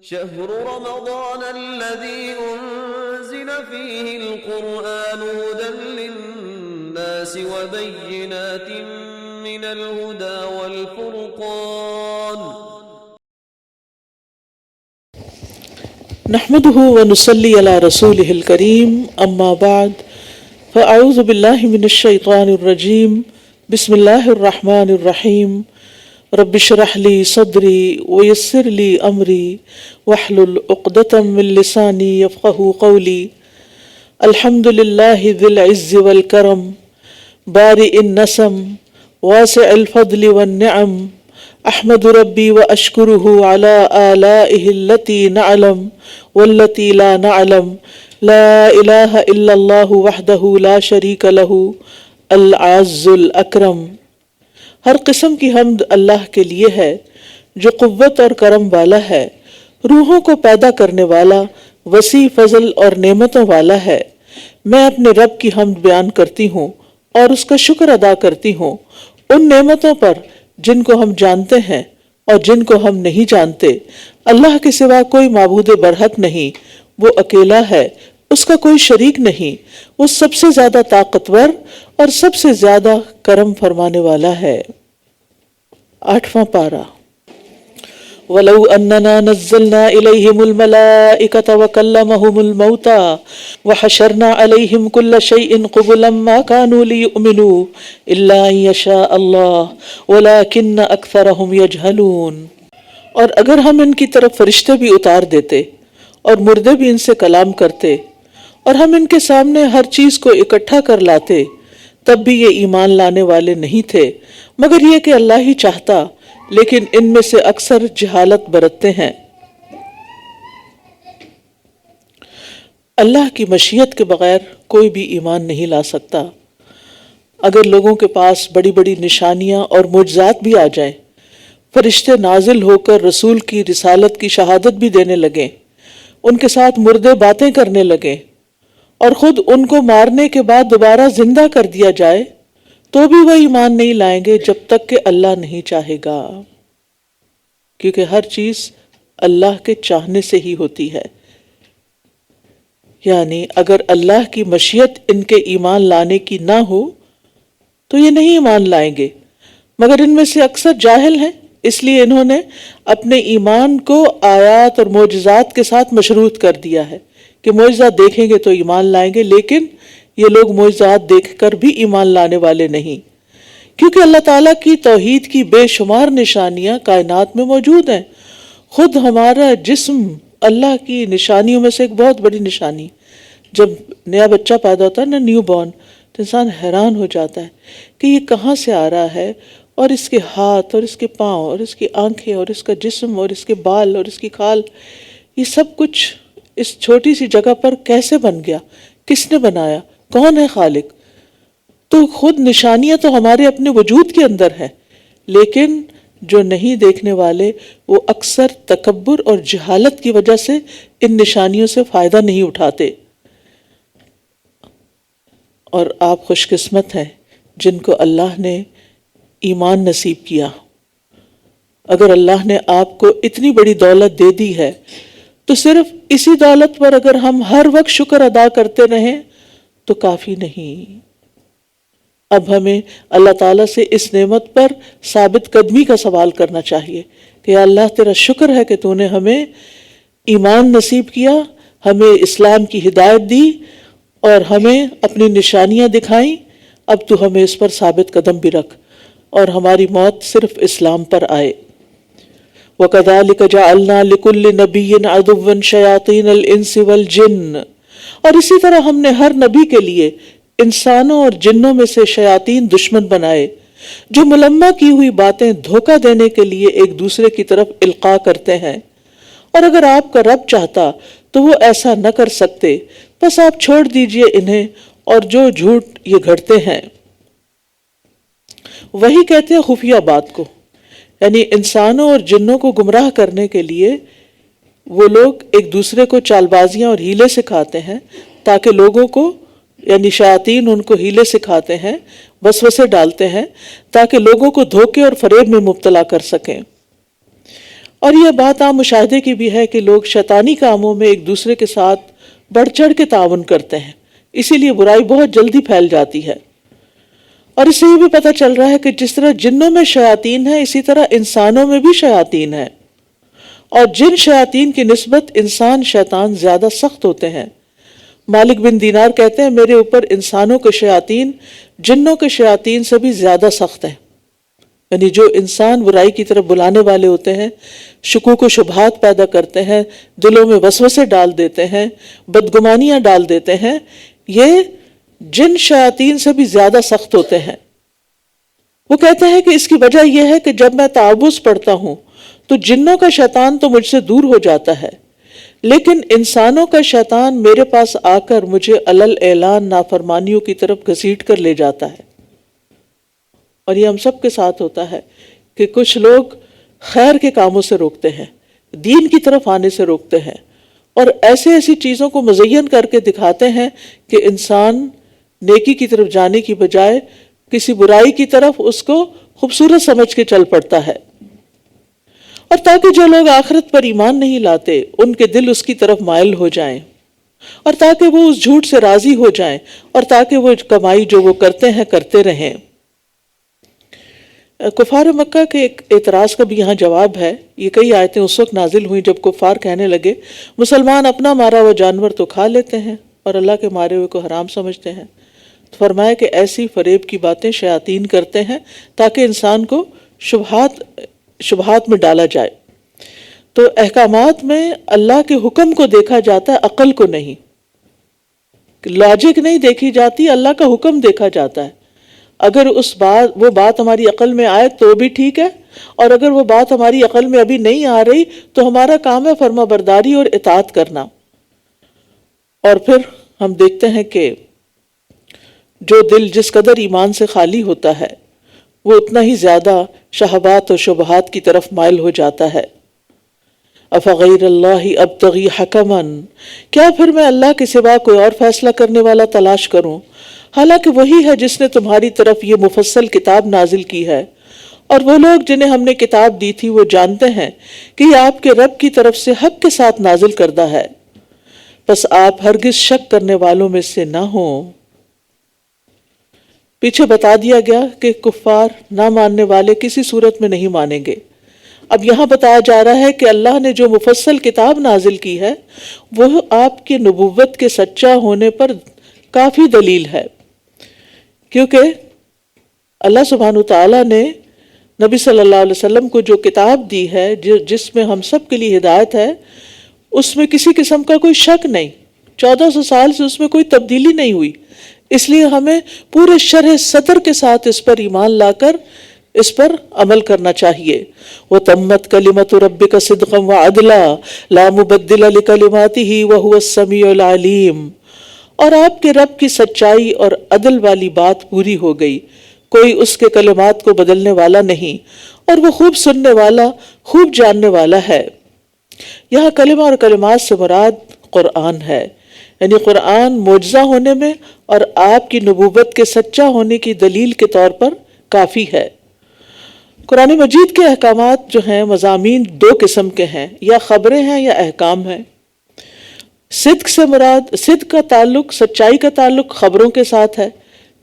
شهر رمضان الذي أنزل فيه القرآن هدى للناس وبينات من الهدى والفرقان نحمده ونصلي على رسوله الكريم اما بعد فاعوذ بالله من الشيطان الرجيم بسم الله الرحمن الرحيم رب اشرح لي صدري ويسر لي امري واحلل عقدة من لساني يفقهوا قولي الحمد لله ذي العز والكرم بارئ النسم واسع الفضل والنعم احمد ربي واشكره على آلائه التي نعلم والتي لا نعلم لا الہ الا اللہ وحدہ لا شریک لہ العز الاکرم۔ ہر قسم کی حمد اللہ کے لیے ہے جو قوت اور کرم والا ہے، روحوں کو پیدا کرنے والا، وسیع فضل اور نعمتوں والا ہے۔ میں اپنے رب کی حمد بیان کرتی ہوں اور اس کا شکر ادا کرتی ہوں ان نعمتوں پر جن کو ہم جانتے ہیں اور جن کو ہم نہیں جانتے۔ اللہ کے سوا کوئی معبود برحق نہیں، وہ اکیلا ہے، اس کا کوئی شریک نہیں، وہ سب سے زیادہ طاقتور اور سب سے زیادہ کرم فرمانے والا ہے۔ 8واں پارہ۔ وَلَوْ أَنَّنَا نَزَّلْنَا إِلَيْهِمُ الْمَلَائِكَةَ وَكَلَّمَهُمُ الْمَوْتَى وَحَشَرْنَا عَلَيْهِمْ كُلَّ شَيْءٍ قُبُلًا مَا كَانُوا لِيُؤْمِنُوا إِلَّا أَن يَشَاءَ اللَّهُ وَلَكِنَّ أَكْثَرَهُمْ يَجْهَلُونَ۔ اور اگر ہم ان کی طرف فرشتے بھی اتار دیتے اور مردے بھی ان سے کلام کرتے اور ہم ان کے سامنے ہر چیز کو اکٹھا کر لاتے، تب بھی یہ ایمان لانے والے نہیں تھے، مگر یہ کہ اللہ ہی چاہتا، لیکن ان میں سے اکثر جہالت برتتے ہیں۔ اللہ کی مشیت کے بغیر کوئی بھی ایمان نہیں لا سکتا۔ اگر لوگوں کے پاس بڑی بڑی نشانیاں اور معجزات بھی آ جائیں، فرشتے نازل ہو کر رسول کی رسالت کی شہادت بھی دینے لگیں، ان کے ساتھ مردے باتیں کرنے لگیں اور خود ان کو مارنے کے بعد دوبارہ زندہ کر دیا جائے، تو بھی وہ ایمان نہیں لائیں گے جب تک کہ اللہ نہیں چاہے گا، کیونکہ ہر چیز اللہ کے چاہنے سے ہی ہوتی ہے۔ یعنی اگر اللہ کی مشیت ان کے ایمان لانے کی نہ ہو تو یہ نہیں ایمان لائیں گے، مگر ان میں سے اکثر جاہل ہیں، اس لیے انہوں نے اپنے ایمان کو آیات اور معجزات کے ساتھ مشروط کر دیا ہے کہ معجزات دیکھیں گے تو ایمان لائیں گے، لیکن یہ لوگ معجزات دیکھ کر بھی ایمان لانے والے نہیں، کیونکہ اللہ تعالیٰ کی توحید کی بے شمار نشانیاں کائنات میں موجود ہیں۔ خود ہمارا جسم اللہ کی نشانیوں میں سے ایک بہت بڑی نشانی۔ جب نیا بچہ پیدا ہوتا ہے نا، نیو بورن، تو انسان حیران ہو جاتا ہے کہ یہ کہاں سے آ رہا ہے، اور اس کے ہاتھ اور اس کے پاؤں اور اس کی آنکھیں اور اس کا جسم اور اس کے بال اور اس کی کھال، یہ سب کچھ اس چھوٹی سی جگہ پر کیسے بن گیا، کس نے بنایا، کون ہے خالق؟ تو خود نشانیاں تو ہمارے اپنے وجود کے اندر ہیں، لیکن جو نہیں دیکھنے والے وہ اکثر تکبر اور جہالت کی وجہ سے ان نشانیوں سے فائدہ نہیں اٹھاتے۔ اور آپ خوش قسمت ہیں جن کو اللہ نے ایمان نصیب کیا۔ اگر اللہ نے آپ کو اتنی بڑی دولت دے دی ہے تو صرف اسی دولت پر اگر ہم ہر وقت شکر ادا کرتے رہیں تو کافی نہیں۔ اب ہمیں اللہ تعالیٰ سے اس نعمت پر ثابت قدمی کا سوال کرنا چاہیے کہ یا اللہ تیرا شکر ہے کہ تو نے ہمیں ایمان نصیب کیا، ہمیں اسلام کی ہدایت دی اور ہمیں اپنی نشانیاں دکھائیں، اب تو ہمیں اس پر ثابت قدم بھی رکھ اور ہماری موت صرف اسلام پر آئے۔ وَكَذَلِكَ جَعَلْنَا لِكُلِّ نَبِيٍّ عَدُوًّا شَيَاطِينَ الْإِنسِ وَالْجِنِّ، اور اسی طرح ہم نے ہر نبی کے لیے انسانوں اور جنوں میں سے شیاطین دشمن بنائے جو ملمہ کی ہوئی باتیں دھوکہ دینے کے لیے ایک دوسرے کی طرف القاء کرتے ہیں، اور اگر آپ کا رب چاہتا تو وہ ایسا نہ کر سکتے، بس آپ چھوڑ دیجئے انہیں اور جو جھوٹ یہ گھڑتے ہیں۔ وہی کہتے ہیں خفیہ بات کو، یعنی انسانوں اور جنوں کو گمراہ کرنے کے لیے وہ لوگ ایک دوسرے کو چال بازیاں اور ہیلے سکھاتے ہیں تاکہ لوگوں کو، یعنی شیاطین ان کو ہیلے سکھاتے ہیں، وسوسے ڈالتے ہیں تاکہ لوگوں کو دھوکے اور فریب میں مبتلا کر سکیں۔ اور یہ بات عام مشاہدے کی بھی ہے کہ لوگ شیطانی کاموں میں ایک دوسرے کے ساتھ بڑھ چڑھ کے تعاون کرتے ہیں، اسی لیے برائی بہت جلدی پھیل جاتی ہے۔ اور اس سے یہ بھی پتہ چل رہا ہے کہ جس طرح جنوں میں شیاطین ہیں، اسی طرح انسانوں میں بھی شیاطین ہیں، اور جن شیاطین کی نسبت انسان شیطان زیادہ سخت ہوتے ہیں۔ مالک بن دینار کہتے ہیں میرے اوپر انسانوں کے شیاطین جنوں کے شیاطین سے بھی زیادہ سخت ہیں، یعنی جو انسان برائی کی طرف بلانے والے ہوتے ہیں، شکوک و شبہات پیدا کرتے ہیں، دلوں میں وسوسے ڈال دیتے ہیں، بدگمانیاں ڈال دیتے ہیں، یہ جن شیاطین سے بھی زیادہ سخت ہوتے ہیں۔ وہ کہتے ہیں کہ اس کی وجہ یہ ہے کہ جب میں تعوذ پڑھتا ہوں تو جنوں کا شیطان تو مجھ سے دور ہو جاتا ہے، لیکن انسانوں کا شیطان میرے پاس آ کر مجھے علل اعلان نافرمانیوں کی طرف گھسیٹ کر لے جاتا ہے۔ اور یہ ہم سب کے ساتھ ہوتا ہے کہ کچھ لوگ خیر کے کاموں سے روکتے ہیں، دین کی طرف آنے سے روکتے ہیں، اور ایسی چیزوں کو مزین کر کے دکھاتے ہیں کہ انسان نیکی کی طرف جانے کی بجائے کسی برائی کی طرف اس کو خوبصورت سمجھ کے چل پڑتا ہے۔ اور تاکہ جو لوگ آخرت پر ایمان نہیں لاتے ان کے دل اس کی طرف مائل ہو جائیں، اور تاکہ وہ اس جھوٹ سے راضی ہو جائیں، اور تاکہ وہ کمائی جو وہ کرتے ہیں کرتے رہیں۔ کفار مکہ کے ایک اعتراض کا بھی یہاں جواب ہے۔ یہ کئی آیتیں اس وقت نازل ہوئیں جب کفار کہنے لگے مسلمان اپنا مارا ہوا جانور تو کھا لیتے ہیں اور اللہ کے مارے ہوئے کو حرام سمجھتے ہیں۔ تو فرمایا کہ ایسی فریب کی باتیں شیاطین کرتے ہیں تاکہ انسان کو شبہات میں ڈالا جائے۔ تو احکامات میں اللہ کے حکم کو دیکھا جاتا ہے، عقل کو نہیں، لاجک نہیں دیکھی جاتی، اللہ کا حکم دیکھا جاتا ہے۔ اگر وہ بات ہماری عقل میں آئے تو بھی ٹھیک ہے، اور اگر وہ بات ہماری عقل میں ابھی نہیں آ رہی تو ہمارا کام ہے فرما برداری اور اطاعت کرنا۔ اور پھر ہم دیکھتے ہیں کہ جو دل جس قدر ایمان سے خالی ہوتا ہے وہ اتنا ہی زیادہ شہوات اور شبہات کی طرف مائل ہو جاتا ہے۔ افغیر اللہ ابتغی حکما، کیا پھر میں اللہ کے سوا کوئی اور فیصلہ کرنے والا تلاش کروں، حالانکہ وہی ہے جس نے تمہاری طرف یہ مفصل کتاب نازل کی ہے، اور وہ لوگ جنہیں ہم نے کتاب دی تھی وہ جانتے ہیں کہ یہ آپ کے رب کی طرف سے حق کے ساتھ نازل کردہ ہے، بس آپ ہرگز شک کرنے والوں میں سے نہ ہوں۔ پیچھے بتا دیا گیا کہ کفار نہ ماننے والے کسی صورت میں نہیں مانیں گے۔ اب یہاں بتایا جا رہا ہے کہ اللہ نے جو مفصل کتاب نازل کی ہے وہ آپ کی نبوت کے سچا ہونے پر کافی دلیل ہے، کیونکہ اللہ سبحانہ وتعالیٰ نے نبی صلی اللہ علیہ وسلم کو جو کتاب دی ہے جس میں ہم سب کے لیے ہدایت ہے، اس میں کسی قسم کا کوئی شک نہیں، 1400 سال سے اس میں کوئی تبدیلی نہیں ہوئی، اس لیے ہمیں پورے شرح صدر کے ساتھ اس پر ایمان لا کر اس پر عمل کرنا چاہیے۔ وَتَمَّتْ كَلِمَةُ رَبِّكَ صِدْقًا وَعَدْلًا لَا مُبَدِّلَ لِكَلِمَاتِهِ وَهُوَ السَّمِيعُ الْعَلِيمُ، اور آپ کے رب کی سچائی اور عدل والی بات پوری ہو گئی، کوئی اس کے کلمات کو بدلنے والا نہیں، اور وہ خوب سننے والا خوب جاننے والا ہے۔ یہاں کلمہ اور کلمات سے مراد قرآن ہے، یعنی قرآن معجزہ ہونے میں اور آپ کی نبوت کے سچا ہونے کی دلیل کے طور پر کافی ہے۔ قرآن مجید کے احکامات جو ہیں مضامین دو قسم کے ہیں، یا خبریں ہیں یا احکام ہیں۔ صدق سے مراد صدق کا تعلق، سچائی کا تعلق خبروں کے ساتھ ہے،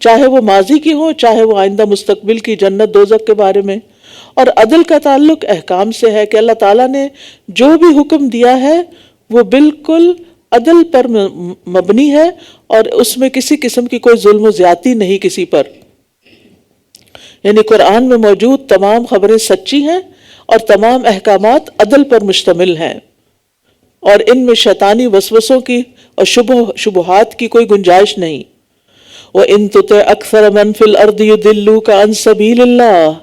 چاہے وہ ماضی کی ہوں چاہے وہ آئندہ مستقبل کی جنت دوزخ کے بارے میں، اور عدل کا تعلق احکام سے ہے کہ اللہ تعالیٰ نے جو بھی حکم دیا ہے وہ بالکل عدل پر مبنی ہے اور اس میں کسی قسم کی کوئی ظلم و زیادتی نہیں کسی پر۔ یعنی قرآن میں موجود تمام خبریں سچی ہیں اور تمام احکامات عدل پر مشتمل ہیں، اور ان میں شیطانی وسوسوں کی اور شبہات کی کوئی گنجائش نہیں۔ وَإِن تُطِعْ أَكْثَرَ مَنْ فِي الْأَرْضِ يُضِلُّوكَ عَنْ سَبِيلِ اللَّهِ،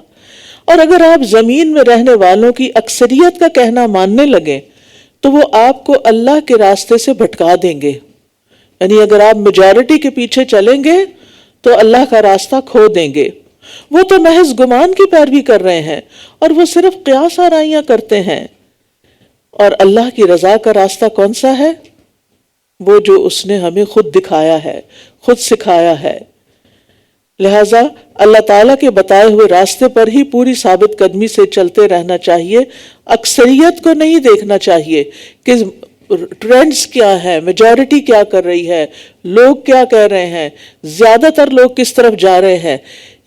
اور اگر آپ زمین میں رہنے والوں کی اکثریت کا کہنا ماننے لگیں تو وہ آپ کو اللہ کے راستے سے بھٹکا دیں گے، یعنی اگر آپ میجورٹی کے پیچھے چلیں گے تو اللہ کا راستہ کھو دیں گے۔ وہ تو محض گمان کی پیروی کر رہے ہیں اور وہ صرف قیاس آرائیاں کرتے ہیں، اور اللہ کی رضا کا راستہ کون سا ہے؟ وہ جو اس نے ہمیں خود دکھایا ہے، خود سکھایا ہے۔ لہٰذا اللہ تعالیٰ کے بتائے ہوئے راستے پر ہی پوری ثابت قدمی سے چلتے رہنا چاہیے. اکثریت کو نہیں دیکھنا چاہیے کہ ٹرینڈز کیا ہے، میجورٹی کیا کر رہی ہے، لوگ کیا کہہ رہے ہیں، زیادہ تر لوگ کس طرف جا رہے ہیں.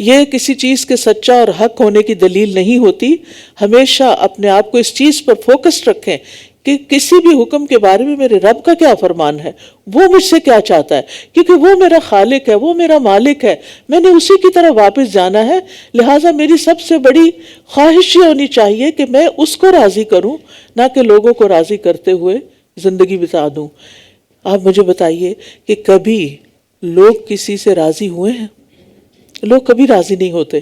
یہ کسی چیز کے سچا اور حق ہونے کی دلیل نہیں ہوتی. ہمیشہ اپنے آپ کو اس چیز پر فوکس رکھیں کہ کسی بھی حکم کے بارے میں میرے رب کا کیا فرمان ہے، وہ مجھ سے کیا چاہتا ہے، کیونکہ وہ میرا خالق ہے، وہ میرا مالک ہے، میں نے اسی کی طرف واپس جانا ہے. لہٰذا میری سب سے بڑی خواہش یہ ہونی چاہیے کہ میں اس کو راضی کروں، نہ کہ لوگوں کو راضی کرتے ہوئے زندگی بتا دوں. آپ مجھے بتائیے کہ کبھی لوگ کسی سے راضی ہوئے ہیں؟ لوگ کبھی راضی نہیں ہوتے.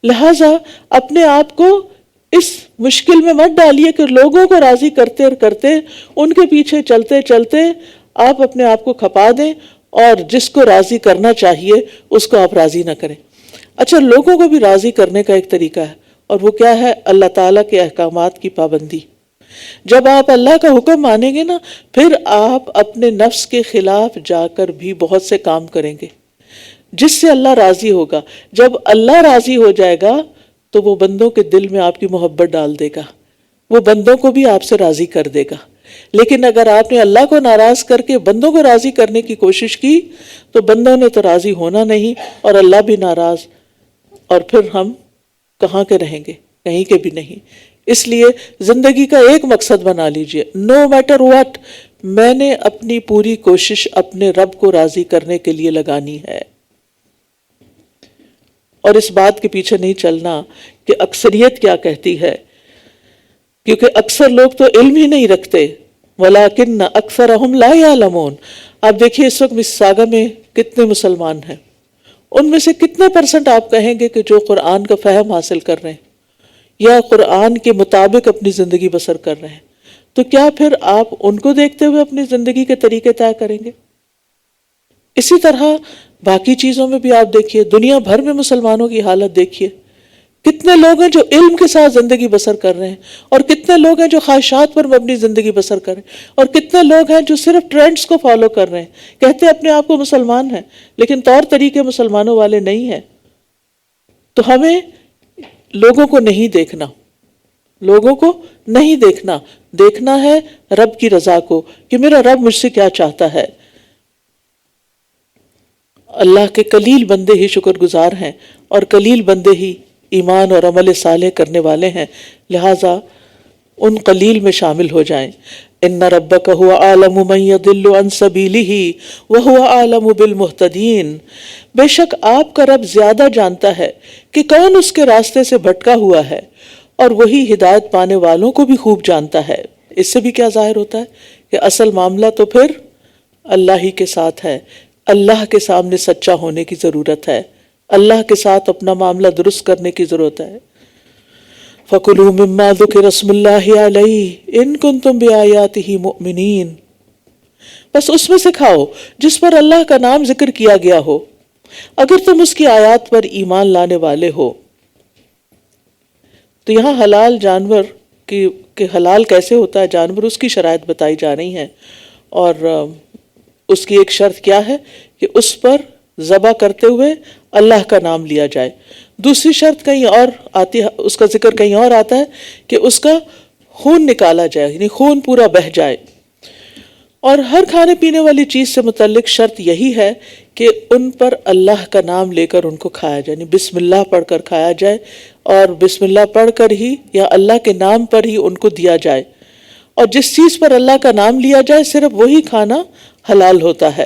لہٰذا اپنے آپ کو اس مشکل میں مت ڈالیے کہ لوگوں کو راضی کرتے کرتے ان کے پیچھے چلتے چلتے آپ اپنے آپ کو کھپا دیں اور جس کو راضی کرنا چاہیے اس کو آپ راضی نہ کریں. اچھا، لوگوں کو بھی راضی کرنے کا ایک طریقہ ہے، اور وہ کیا ہے؟ اللہ تعالیٰ کے احکامات کی پابندی. جب آپ اللہ کا حکم مانیں گے نا، پھر آپ اپنے نفس کے خلاف جا کر بھی بہت سے کام کریں گے جس سے اللہ راضی ہوگا. جب اللہ راضی ہو جائے گا تو وہ بندوں کے دل میں آپ کی محبت ڈال دے گا، وہ بندوں کو بھی آپ سے راضی کر دے گا. لیکن اگر آپ نے اللہ کو ناراض کر کے بندوں کو راضی کرنے کی کوشش کی تو بندوں نے تو راضی ہونا نہیں اور اللہ بھی ناراض، اور پھر ہم کہاں کے رہیں گے؟ کہیں کے بھی نہیں. اس لیے زندگی کا ایک مقصد بنا لیجئے، نو میٹر واٹ، میں نے اپنی پوری کوشش اپنے رب کو راضی کرنے کے لیے لگانی ہے. اور اس بات کے پیچھے نہیں چلنا کہ اکثریت کیا کہتی ہے، کیونکہ اکثر لوگ تو علم ہی نہیں رکھتے. وَلَٰكِنَّ أَكْثَرَهُمْ لَا يَعْلَمُونَ. آپ دیکھیے اس وقت مساگا میں کتنے مسلمان ہیں، ان میں سے کتنے پرسنٹ آپ کہیں گے کہ جو قرآن کا فہم حاصل کر رہے ہیں یا قرآن کے مطابق اپنی زندگی بسر کر رہے ہیں؟ تو کیا پھر آپ ان کو دیکھتے ہوئے اپنی زندگی کے طریقے طے کریں گے؟ اسی طرح باقی چیزوں میں بھی آپ دیکھیے، دنیا بھر میں مسلمانوں کی حالت دیکھیے. کتنے لوگ ہیں جو علم کے ساتھ زندگی بسر کر رہے ہیں، اور کتنے لوگ ہیں جو خواہشات پر مبنی زندگی بسر کر رہے ہیں، اور کتنے لوگ ہیں جو صرف ٹرینڈز کو فالو کر رہے ہیں، کہتے اپنے آپ کو مسلمان ہیں لیکن طور طریقے مسلمانوں والے نہیں ہیں. تو ہمیں لوگوں کو نہیں دیکھنا، لوگوں کو نہیں دیکھنا، دیکھنا ہے رب کی رضا کو کہ میرا رب مجھ سے کیا چاہتا ہے. اللہ کے قلیل بندے ہی شکر گزار ہیں اور قلیل بندے ہی ایمان اور عمل صالح کرنے والے ہیں. لہٰذا ان قلیل میں شامل ہو جائیں. ان ربک هو اعلم من يضل عن سبیلہ وهو اعلم بالمہتدین. بے شک آپ کا رب زیادہ جانتا ہے کہ کون اس کے راستے سے بھٹکا ہوا ہے، اور وہی ہدایت پانے والوں کو بھی خوب جانتا ہے. اس سے بھی کیا ظاہر ہوتا ہے کہ اصل معاملہ تو پھر اللہ ہی کے ساتھ ہے. اللہ کے سامنے سچا ہونے کی ضرورت ہے، اللہ کے ساتھ اپنا معاملہ درست کرنے کی ضرورت ہے. فَكُلُوا مِمَّا ذُكِرَ اسْمُ اللَّهِ عَلَيْهِ إِن كُنتُم بِآيَاتِهِ مُؤْمِنِينَ. بس اس میں سے کھاؤ جس پر اللہ کا نام ذکر کیا گیا ہو، اگر تم اس کی آیات پر ایمان لانے والے ہو. تو یہاں حلال جانور کہ حلال کیسے ہوتا ہے جانور، اس کی شرائط بتائی جا رہی ہیں. اور اس کی ایک شرط کیا ہے کہ اس پر ذبح کرتے ہوئے اللہ کا نام لیا جائے. دوسری شرط کہیں اور آتی ہے، اس کا ذکر کہیں اور آتا ہے کہ اس کا خون نکالا جائے، یعنی خون پورا بہہ جائے. اور ہر کھانے پینے والی چیز سے متعلق شرط یہی ہے کہ ان پر اللہ کا نام لے کر ان کو کھایا جائے، یعنی بسم اللہ پڑھ کر کھایا جائے، اور بسم اللہ پڑھ کر ہی یا اللہ کے نام پر ہی ان کو دیا جائے. اور جس چیز پر اللہ کا نام لیا جائے صرف وہی کھانا حلال ہوتا ہے.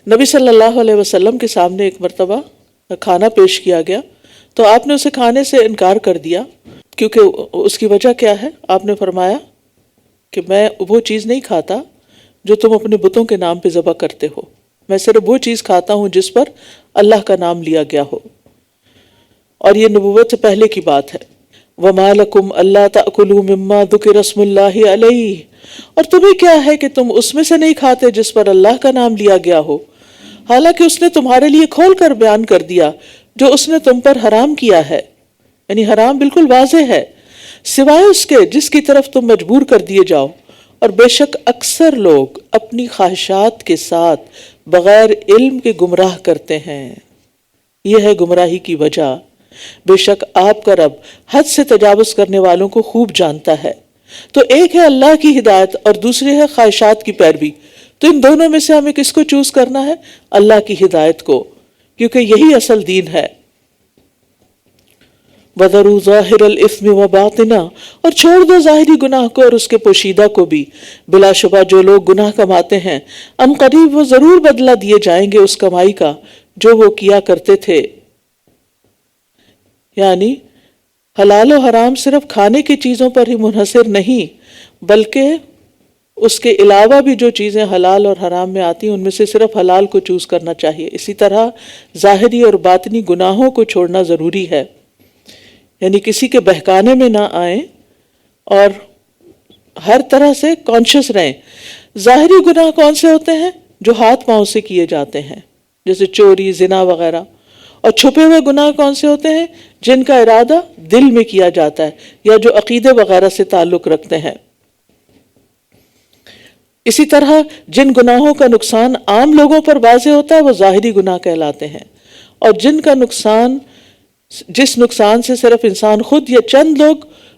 نبی صلی اللہ علیہ وسلم کے سامنے ایک مرتبہ کھانا پیش کیا گیا تو آپ نے اسے کھانے سے انکار کر دیا. کیونکہ اس کی وجہ کیا ہے؟ آپ نے فرمایا کہ میں وہ چیز نہیں کھاتا جو تم اپنے بتوں کے نام پہ ذبح کرتے ہو، میں صرف وہ چیز کھاتا ہوں جس پر اللہ کا نام لیا گیا ہو. اور یہ نبوت سے پہلے کی بات ہے. وَمَا لَكُمْ أَلَّا تَأْكُلُوا مِمَّا ذُكِرَ اسْمُ اللَّهِ عَلَيْهِ. اور تمہیں کیا ہے کہ تم اس میں سے نہیں کھاتے جس پر اللہ کا نام لیا گیا ہو، حالانکہ اس نے تمہارے لیے کھول کر بیان کر دیا جو اس نے تم پر حرام کیا ہے. یعنی حرام بالکل واضح ہے، سوائے اس کے جس کی طرف تم مجبور کر دیے جاؤ. اور بے شک اکثر لوگ اپنی خواہشات کے ساتھ بغیر علم کے گمراہ کرتے ہیں. یہ ہے گمراہی کی وجہ۔ بے شک آپ کا رب حد سے تجاوز کرنے والوں کو خوب جانتا ہے۔ تو ایک ہے اللہ کی ہدایت اور دوسری ہے خواہشات کی پیروی، تو ان دونوں میں سے ہمیں کس کو چوز کرنا ہے؟ اللہ کی ہدایت کو، کیونکہ یہی اصل دین ہے۔ وَذَرُوا ظَاهِرَ الْإِثْمِ وَبَاطِنَهُ، اور چھوڑ دو ظاہری گناہ کو اور اس کے پوشیدہ کو بھی۔ بلا شبہ جو لوگ گناہ کماتے ہیں ان قریب وہ ضرور بدلہ دیے جائیں گے اس کمائی کا جو وہ کیا کرتے تھے۔ یعنی حلال و حرام صرف کھانے کی چیزوں پر ہی منحصر نہیں، بلکہ اس کے علاوہ بھی جو چیزیں حلال اور حرام میں آتی ہیں ان میں سے صرف حلال کو چوز کرنا چاہیے۔ اسی طرح ظاہری اور باطنی گناہوں کو چھوڑنا ضروری ہے، یعنی کسی کے بہکانے میں نہ آئیں اور ہر طرح سے کانشیس رہیں۔ ظاہری گناہ کون سے ہوتے ہیں؟ جو ہاتھ پاؤں سے کیے جاتے ہیں، جیسے چوری، زنا وغیرہ۔ اور چھپے ہوئے گناہ کون سے ہوتے ہیں؟ جن کا ارادہ دل میں کیا جاتا ہے یا جو عقیدے وغیرہ سے تعلق رکھتے ہیں۔ اسی طرح جن گناہوں کا نقصان عام لوگوں پر واضح ہوتا ہے وہ ظاہری گناہ کہلاتے ہیں، اور جس نقصان سے صرف انسان خود یا چند لوگ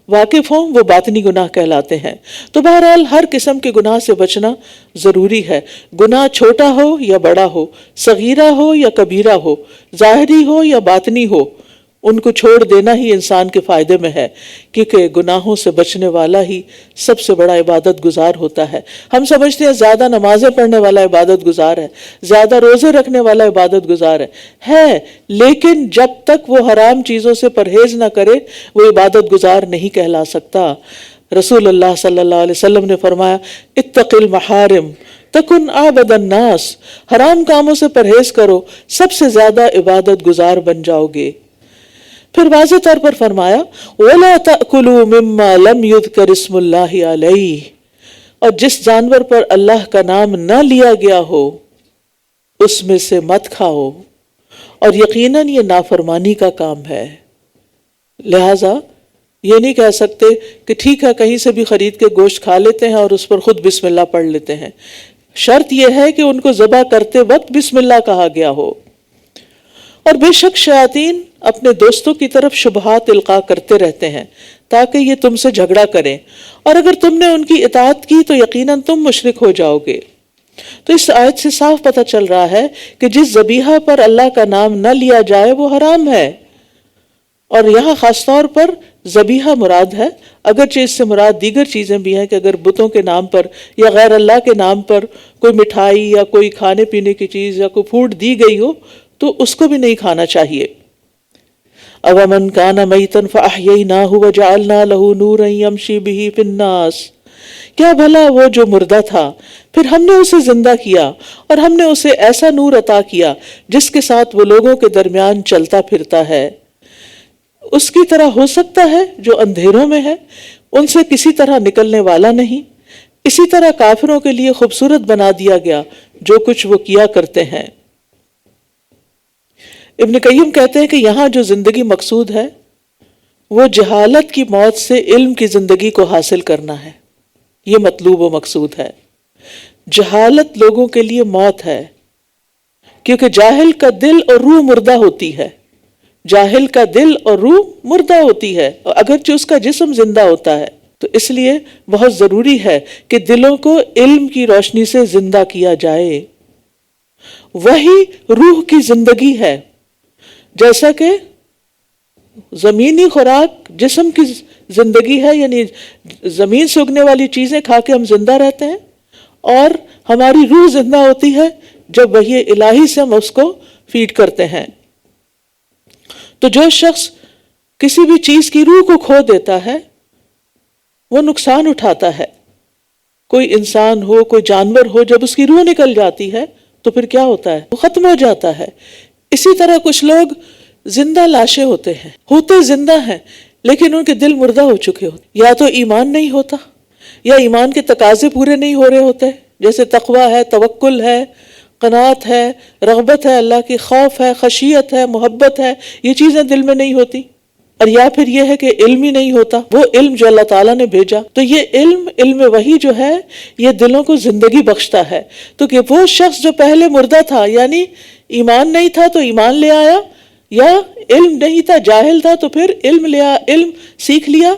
واقف ہوں وہ باطنی گناہ کہلاتے ہیں۔ تو بہرحال ہر قسم کے گناہ سے بچنا ضروری ہے، گناہ چھوٹا ہو یا بڑا ہو، صغیرہ ہو یا کبیرہ ہو، ظاہری ہو یا باطنی ہو، ان کو چھوڑ دینا ہی انسان کے فائدے میں ہے، کیونکہ گناہوں سے بچنے والا ہی سب سے بڑا عبادت گزار ہوتا ہے۔ ہم سمجھتے ہیں زیادہ نمازیں پڑھنے والا عبادت گزار ہے، زیادہ روزے رکھنے والا عبادت گزار ہے، لیکن جب تک وہ حرام چیزوں سے پرہیز نہ کرے وہ عبادت گزار نہیں کہلا سکتا۔ رسول اللہ صلی اللہ علیہ وسلم نے فرمایا، اتق المحارم تکن عابد الناس، حرام کاموں سے پرہیز کرو، سب سے زیادہ عبادت گزار بن جاؤ گے۔ پھر واضح طور پر فرمایا، وَلَا تَأْكُلُوا مِمَّا لَمْ يُذْكَرِ اسْمُ اللَّهِ عَلَيْهِ، اور جس جانور پر اللہ کا نام نہ لیا گیا ہو اس میں سے مت کھاؤ، اور یقیناً یہ نافرمانی کا کام ہے۔ لہٰذا یہ نہیں کہہ سکتے کہ ٹھیک ہے کہیں سے بھی خرید کے گوشت کھا لیتے ہیں اور اس پر خود بسم اللہ پڑھ لیتے ہیں۔ شرط یہ ہے کہ ان کو ذبح کرتے وقت بسم اللہ کہا گیا ہو۔ اور بے شک شیاطین اپنے دوستوں کی طرف شبہات القاء کرتے رہتے ہیں تاکہ یہ تم سے جھگڑا کریں، اور اگر تم نے ان کی اطاعت کی تو یقیناً تم مشرک ہو جاؤ گے۔ تو اس آیت سے صاف پتہ چل رہا ہے کہ جس ذبیحہ پر اللہ کا نام نہ لیا جائے وہ حرام ہے، اور یہاں خاص طور پر ذبیحہ مراد ہے، اگرچہ اس سے مراد دیگر چیزیں بھی ہیں کہ اگر بتوں کے نام پر یا غیر اللہ کے نام پر کوئی مٹھائی یا کوئی کھانے پینے کی چیز یا کوئی فوڈ دی گئی ہو تو اس کو بھی نہیں کھانا چاہیے۔ أَوَمَنْ كَانَ مَيْتًا فَأَحْيَيْنَاهُ وَجَعَلْنَا لَهُ نُورًا يَمْشِي بِهِ فِي النَّاسِ، کیا بھلا وہ جو مردہ تھا پھر ہم نے اسے زندہ کیا اور ہم نے اسے ایسا نور عطا کیا جس کے ساتھ وہ لوگوں کے درمیان چلتا پھرتا ہے۔ اس کی طرح ہو سکتا ہے جو اندھیروں میں ہے، ان سے کسی طرح نکلنے والا نہیں۔ اسی طرح کافروں کے لیے خوبصورت بنا دیا گیا جو کچھ وہ کیا کرتے ہیں۔ ابن قیم کہتے ہیں کہ یہاں جو زندگی مقصود ہے وہ جہالت کی موت سے علم کی زندگی کو حاصل کرنا ہے، یہ مطلوب و مقصود ہے۔ جہالت لوگوں کے لیے موت ہے، کیونکہ جاہل کا دل اور روح مردہ ہوتی ہے، جاہل کا دل اور روح مردہ ہوتی ہے، اگرچہ اس کا جسم زندہ ہوتا ہے۔ تو اس لیے بہت ضروری ہے کہ دلوں کو علم کی روشنی سے زندہ کیا جائے، وہی روح کی زندگی ہے۔ جیسا کہ زمینی خوراک جسم کی زندگی ہے، یعنی زمین سے اگنے والی چیزیں کھا کے ہم زندہ رہتے ہیں، اور ہماری روح زندہ ہوتی ہے جب وحی الہی سے ہم اس کو فیڈ کرتے ہیں۔ تو جو شخص کسی بھی چیز کی روح کو کھو دیتا ہے وہ نقصان اٹھاتا ہے۔ کوئی انسان ہو، کوئی جانور ہو، جب اس کی روح نکل جاتی ہے تو پھر کیا ہوتا ہے؟ وہ ختم ہو جاتا ہے۔ اسی طرح کچھ لوگ زندہ لاشیں ہوتے ہیں، ہوتے زندہ ہیں لیکن ان کے دل مردہ ہو چکے ہوتے، یا تو ایمان نہیں ہوتا یا ایمان کے تقاضے پورے نہیں ہو رہے ہوتے، جیسے تقویٰ ہے، توکل ہے، قناعت ہے، رغبت ہے، اللہ کی خوف ہے، خشیت ہے، محبت ہے، یہ چیزیں دل میں نہیں ہوتی۔ اور یا پھر یہ ہے کہ علم ہی نہیں ہوتا، وہ علم جو اللہ تعالیٰ نے بھیجا۔ تو یہ علم وحی جو ہے یہ دلوں کو زندگی بخشتا ہے۔ تو کہ وہ شخص جو پہلے مردہ تھا، یعنی ایمان نہیں تھا تو ایمان لے آیا، یا علم نہیں تھا، جاہل تھا، تو پھر علم سیکھ لیا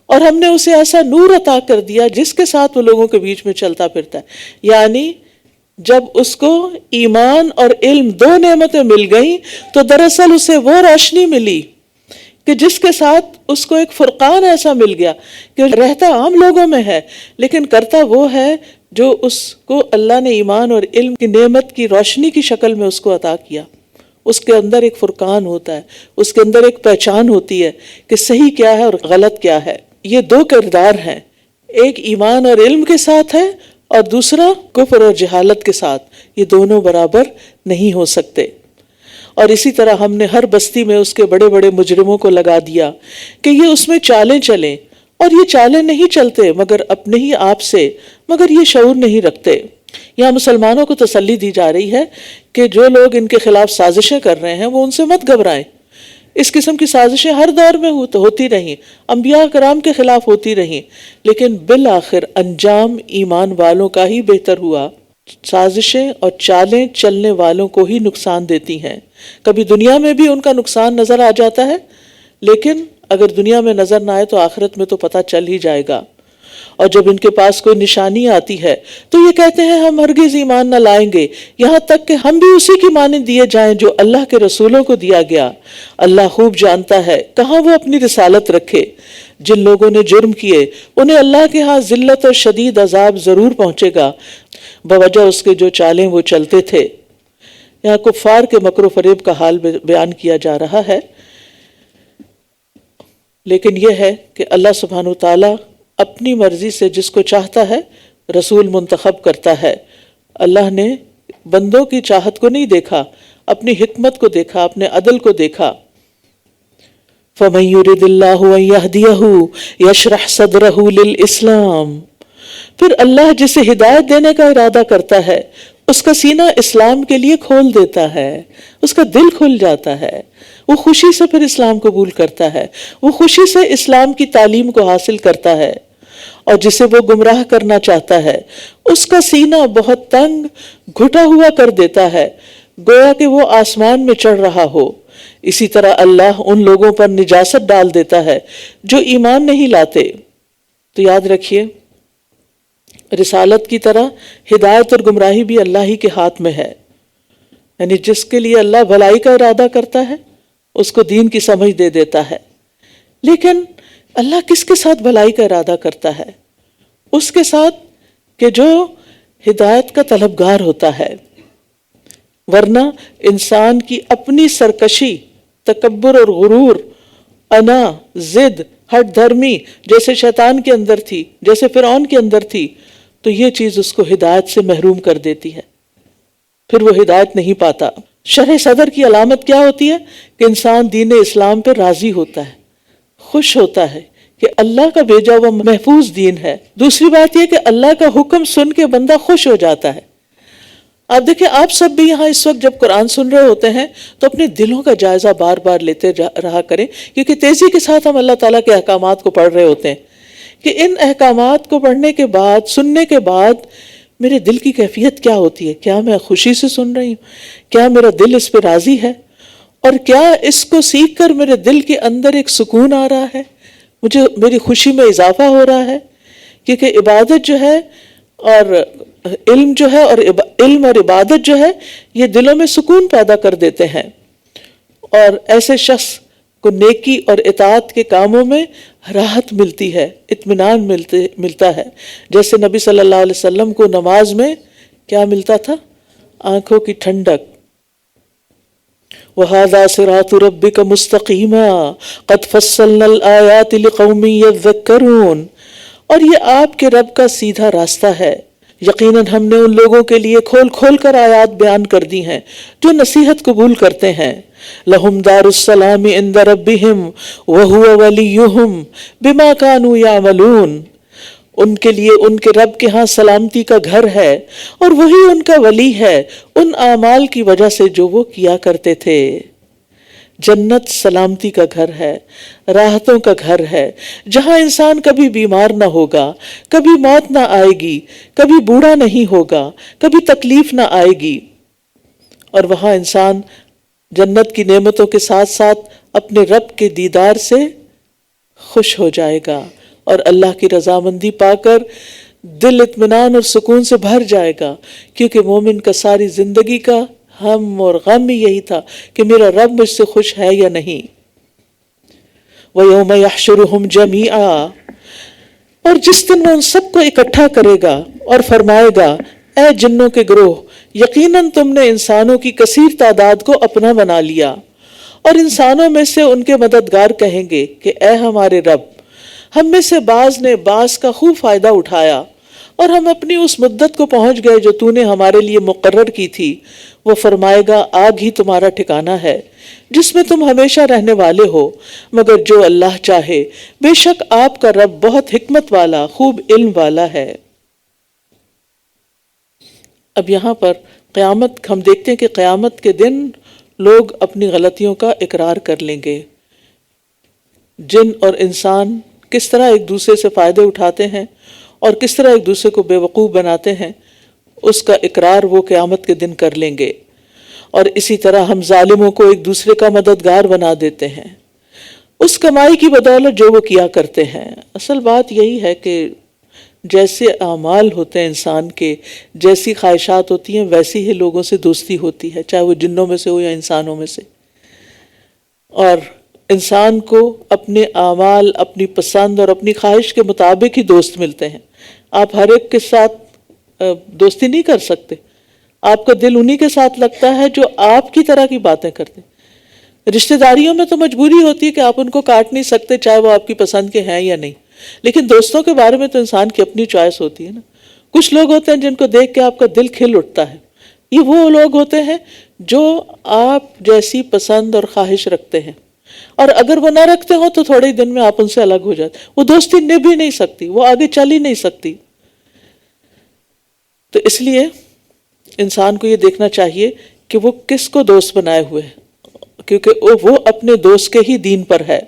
اور ہم نے اسے ایسا نور عطا کر دیا جس کے ساتھ وہ لوگوں کے بیچ میں چلتا پھرتا ہے۔ یعنی جب اس کو ایمان اور علم دو نعمتیں مل گئیں تو دراصل اسے وہ روشنی ملی کہ جس کے ساتھ اس کو ایک فرقان ایسا مل گیا کہ رہتا عام لوگوں میں ہے لیکن کرتا وہ ہے جو اس کو اللہ نے ایمان اور علم کی نعمت کی روشنی کی شکل میں اس کو عطا کیا۔ اس کے اندر ایک فرقان ہوتا ہے، اس کے اندر ایک پہچان ہوتی ہے کہ صحیح کیا ہے اور غلط کیا ہے۔ یہ دو کردار ہیں، ایک ایمان اور علم کے ساتھ ہے اور دوسرا کفر اور جہالت کے ساتھ۔ یہ دونوں برابر نہیں ہو سکتے۔ اور اسی طرح ہم نے ہر بستی میں اس کے بڑے بڑے مجرموں کو لگا دیا کہ یہ اس میں چالیں چلیں، اور یہ چالیں نہیں چلتے مگر اپنے ہی آپ سے، مگر یہ شعور نہیں رکھتے۔ یہاں مسلمانوں کو تسلی دی جا رہی ہے کہ جو لوگ ان کے خلاف سازشیں کر رہے ہیں وہ ان سے مت گھبرائیں۔ اس قسم کی سازشیں ہر دور میں ہوتی رہیں، انبیاء کرام کے خلاف ہوتی رہیں، لیکن بالآخر انجام ایمان والوں کا ہی بہتر ہوا۔ سازشیں اور چالیں چلنے والوں کو ہی نقصان دیتی ہیں۔ کبھی دنیا میں بھی ان کا نقصان نظر آ جاتا ہے، لیکن اگر دنیا میں نظر نہ آئے تو آخرت میں تو پتہ چل ہی جائے گا۔ اور جب ان کے پاس کوئی نشانی آتی ہے تو یہ کہتے ہیں ہم ہرگز ایمان نہ لائیں گے یہاں تک کہ ہم بھی اسی کی مانند دیے جائیں جو اللہ کے رسولوں کو دیا گیا۔ اللہ خوب جانتا ہے کہاں وہ اپنی رسالت رکھے۔ جن لوگوں نے جرم کیے انہیں اللہ کے ہاں ذلت اور شدید عذاب ضرور پہنچے گا بوجہ اس کے جو چالیں وہ چلتے تھے۔ یہاں کفار کے مکر و فریب کا حال بیان کیا جا رہا ہے، لیکن یہ ہے کہ اللہ سبحانہ وتعالی اپنی مرضی سے جس کو چاہتا ہے رسول منتخب کرتا ہے۔ اللہ نے بندوں کی چاہت کو نہیں دیکھا، اپنی حکمت کو دیکھا، اپنے عدل کو دیکھا۔ فَمَن يُرِدِ اللَّهُ أَن يَهْدِيَهُ يَشْرَحْ صَدْرَهُ لِلْإِسْلَامِ، پھر اللہ جسے ہدایت دینے کا ارادہ کرتا ہے اس کا سینہ اسلام کے لیے کھول دیتا ہے، اس کا دل کھل جاتا ہے، وہ خوشی سے پھر اسلام قبول کرتا ہے، وہ خوشی سے اسلام کی تعلیم کو حاصل کرتا ہے۔ اور جسے وہ گمراہ کرنا چاہتا ہے اس کا سینہ بہت تنگ گھٹا ہوا کر دیتا ہے، گویا کہ وہ آسمان میں چڑھ رہا ہو۔ اسی طرح اللہ ان لوگوں پر نجاست ڈال دیتا ہے جو ایمان نہیں لاتے۔ تو یاد رکھیے رسالت کی طرح ہدایت اور گمراہی بھی اللہ ہی کے ہاتھ میں ہے، یعنی جس کے لیے اللہ بھلائی کا ارادہ کرتا ہے اس کو دین کی سمجھ دے دیتا ہے۔ لیکن اللہ کس کے ساتھ بھلائی کا ارادہ کرتا ہے؟ اس کے ساتھ کہ جو ہدایت کا طلبگار ہوتا ہے، ورنہ انسان کی اپنی سرکشی، تکبر اور غرور، انا، ضد، ہٹ دھرمی جیسے شیطان کے اندر تھی، جیسے فرعون کے اندر تھی، تو یہ چیز اس کو ہدایت سے محروم کر دیتی ہے، پھر وہ ہدایت نہیں پاتا۔ شرح صدر کی علامت کیا ہوتی ہے؟ کہ انسان دین اسلام پہ راضی ہوتا ہے، خوش ہوتا ہے کہ اللہ کا بھیجا وہ محفوظ دین ہے۔ دوسری بات یہ کہ اللہ کا حکم سن کے بندہ خوش ہو جاتا ہے۔ آپ دیکھیں آپ سب بھی یہاں اس وقت جب قرآن سن رہے ہوتے ہیں تو اپنے دلوں کا جائزہ بار بار لیتے رہا کریں، کیونکہ تیزی کے ساتھ ہم اللہ تعالیٰ کے احکامات کو پڑھ رہے ہوتے ہیں کہ ان احکامات کو پڑھنے کے بعد، سننے کے بعد میرے دل کی کیفیت کیا ہوتی ہے؟ کیا میں خوشی سے سن رہی ہوں؟ کیا میرا دل اس پہ راضی ہے؟ اور کیا اس کو سیکھ کر میرے دل کے اندر ایک سکون آ رہا ہے، مجھے میری خوشی میں اضافہ ہو رہا ہے؟ کیونکہ عبادت جو ہے اور علم جو ہے اور علم اور عبادت جو ہے یہ دلوں میں سکون پیدا کر دیتے ہیں، اور ایسے شخص کو نیکی اور اطاعت کے کاموں میں راحت ملتی ہے، اطمینان ملتا ہے۔ جیسے نبی صلی اللہ علیہ وسلم کو نماز میں کیا ملتا تھا؟ آنکھوں کی ٹھنڈک۔ وَهَذَا صِرَاطُ رَبِّكَ مُسْتَقِيمًا قَدْ فَصَّلْنَا الْآيَاتِ لِقَوْمٍ يَذَّكَّرُونَ، اور یہ آپ کے رب کا سیدھا راستہ ہے، یقیناً ہم نے ان لوگوں کے لیے کھول کھول کر آیات بیان کر دی ہیں جو نصیحت قبول کرتے ہیں۔ لَهُمْ دَارُ السَّلَامِ عِنْدَ رَبِّهِمْ وَهُوَ وَلِيُّهُمْ بِمَا كَانُوا يَعْمَلُونَ، ان کے لیے ان کے رب کے ہاں سلامتی کا گھر ہے اور وہی ان کا ولی ہے ان اعمال کی وجہ سے جو وہ کیا کرتے تھے۔ جنت سلامتی کا گھر ہے، راحتوں کا گھر ہے، جہاں انسان کبھی بیمار نہ ہوگا، کبھی موت نہ آئے گی، کبھی بوڑھا نہیں ہوگا، کبھی تکلیف نہ آئے گی، اور وہاں انسان جنت کی نعمتوں کے ساتھ ساتھ اپنے رب کے دیدار سے خوش ہو جائے گا، اور اللہ کی رضامندی پا کر دل اطمینان اور سکون سے بھر جائے گا، کیونکہ مومن کا ساری زندگی کا ہم اور غم ہی یہی تھا کہ میرا رب مجھ سے خوش ہے یا نہیں۔ وَيَوْمَ يَحْشُرُهُمْ جَمِيعًا، اور جس دن وہ ان سب کو اکٹھا کرے گا اور فرمائے گا اے جنوں کے گروہ، یقیناً تم نے انسانوں کی کثیر تعداد کو اپنا بنا لیا، اور انسانوں میں سے ان کے مددگار کہیں گے کہ اے ہمارے رب، ہم میں سے بعض نے بعض کا خوب فائدہ اٹھایا، اور ہم اپنی اس مدت کو پہنچ گئے جو تو نے ہمارے لیے مقرر کی تھی۔ وہ فرمائے گا آگ ہی تمہارا ٹھکانہ ہے جس میں تم ہمیشہ رہنے والے ہو، مگر جو اللہ چاہے، بے شک آپ کا رب بہت حکمت والا، خوب علم والا ہے۔ اب یہاں پر قیامت، ہم دیکھتے ہیں کہ قیامت کے دن لوگ اپنی غلطیوں کا اقرار کر لیں گے۔ جن اور انسان کس طرح ایک دوسرے سے فائدے اٹھاتے ہیں اور کس طرح ایک دوسرے کو بے وقوف بناتے ہیں، اس کا اقرار وہ قیامت کے دن کر لیں گے، اور اسی طرح ہم ظالموں کو ایک دوسرے کا مددگار بنا دیتے ہیں اس کمائی کی بدولت جو وہ کیا کرتے ہیں۔ اصل بات یہی ہے کہ جیسے اعمال ہوتے ہیں انسان کے، جیسی خواہشات ہوتی ہیں، ویسی ہی لوگوں سے دوستی ہوتی ہے، چاہے وہ جنوں میں سے ہو یا انسانوں میں سے۔ اور انسان کو اپنے اعمال، اپنی پسند اور اپنی خواہش کے مطابق ہی دوست ملتے ہیں۔ آپ ہر ایک کے ساتھ دوستی نہیں کر سکتے، آپ کا دل انہی کے ساتھ لگتا ہے جو آپ کی طرح کی باتیں کرتے ہیں۔ رشتہ داریوں میں تو مجبوری ہوتی ہے کہ آپ ان کو کاٹ نہیں سکتے، چاہے وہ آپ کی پسند کے ہیں یا نہیں، لیکن دوستوں کے بارے میں تو انسان کی اپنی چوائس ہوتی ہے نا۔ کچھ لوگ ہوتے ہیں جن کو دیکھ کے آپ کا دل کھل اٹھتا ہے، یہ وہ لوگ ہوتے ہیں جو آپ جیسی پسند اور خواہش رکھتے ہیں، اور اگر وہ نہ رکھتے ہوں تو تھوڑے ہی دن میں آپ ان سے الگ ہو جاتے، وہ دوستی نبھ ہی نہیں سکتی، وہ آگے چل ہی نہیں سکتی۔ تو اس لیے انسان کو یہ دیکھنا چاہیے کہ وہ کس کو دوست بنائے ہوئے ہے، کیونکہ وہ اپنے دوست کے ہی دین پر ہے۔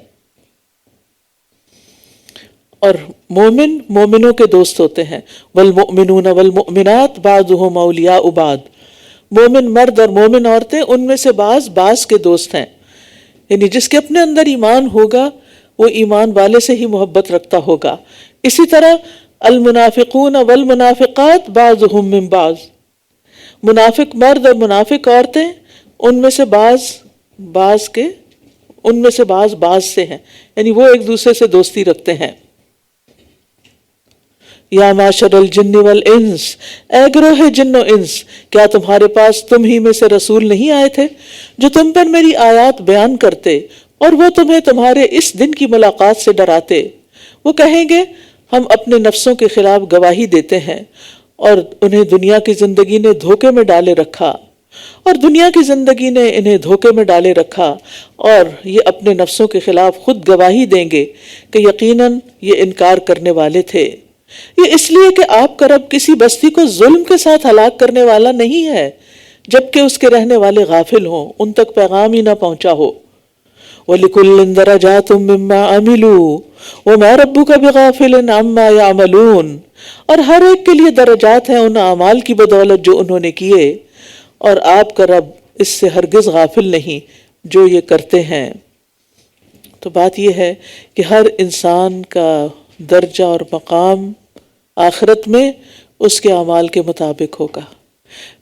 اور مومن مومنوں کے دوست ہوتے ہیں، والمؤمنون والمؤمنات بعضهم اولیاء بعض، مومن مرد اور مومن عورتیں ان میں سے بعض بعض کے دوست ہیں، یعنی جس کے اپنے اندر ایمان ہوگا وہ ایمان والے سے ہی محبت رکھتا ہوگا۔ اسی طرح المنافقون والمنافقات بعضهم من بعض، منافق مرد اور منافق عورتیں ان میں سے بعض بعض سے ہیں، یعنی وہ ایک دوسرے سے دوستی رکھتے ہیں۔ یا معشر الجن والانس، اے گروہ جن و انس، کیا تمہارے پاس تم ہی میں سے رسول نہیں آئے تھے جو تم پر میری آیات بیان کرتے اور وہ تمہیں تمہارے اس دن کی ملاقات سے ڈراتے؟ وہ کہیں گے ہم اپنے نفسوں کے خلاف گواہی دیتے ہیں، اور انہیں دنیا کی زندگی نے دھوکے میں ڈالے رکھا، اور دنیا کی زندگی نے انہیں دھوکے میں ڈالے رکھا، اور یہ اپنے نفسوں کے خلاف خود گواہی دیں گے کہ یقیناً یہ انکار کرنے والے تھے۔ یہ اس لیے کہ آپ کا رب کسی بستی کو ظلم کے ساتھ ہلاک کرنے والا نہیں ہے جبکہ اس کے رہنے والے غافل ہوں، ان تک پیغام ہی نہ پہنچا ہو۔ وَلِكُلٍّ دَرَجَاتٌ مِّمَّا عَمِلُوا وَمَا رَبُّكَ بِغَافِلٍ عَمَّا يَعْمَلُونَ، اور ہر ایک کے لیے درجات ہیں ان اعمال کی بدولت جو انہوں نے کیے، اور آپ کا رب اس سے ہرگز غافل نہیں جو یہ کرتے ہیں۔ تو بات یہ ہے کہ ہر انسان کا درجہ اور مقام آخرت میں اس کے اعمال کے مطابق ہوگا۔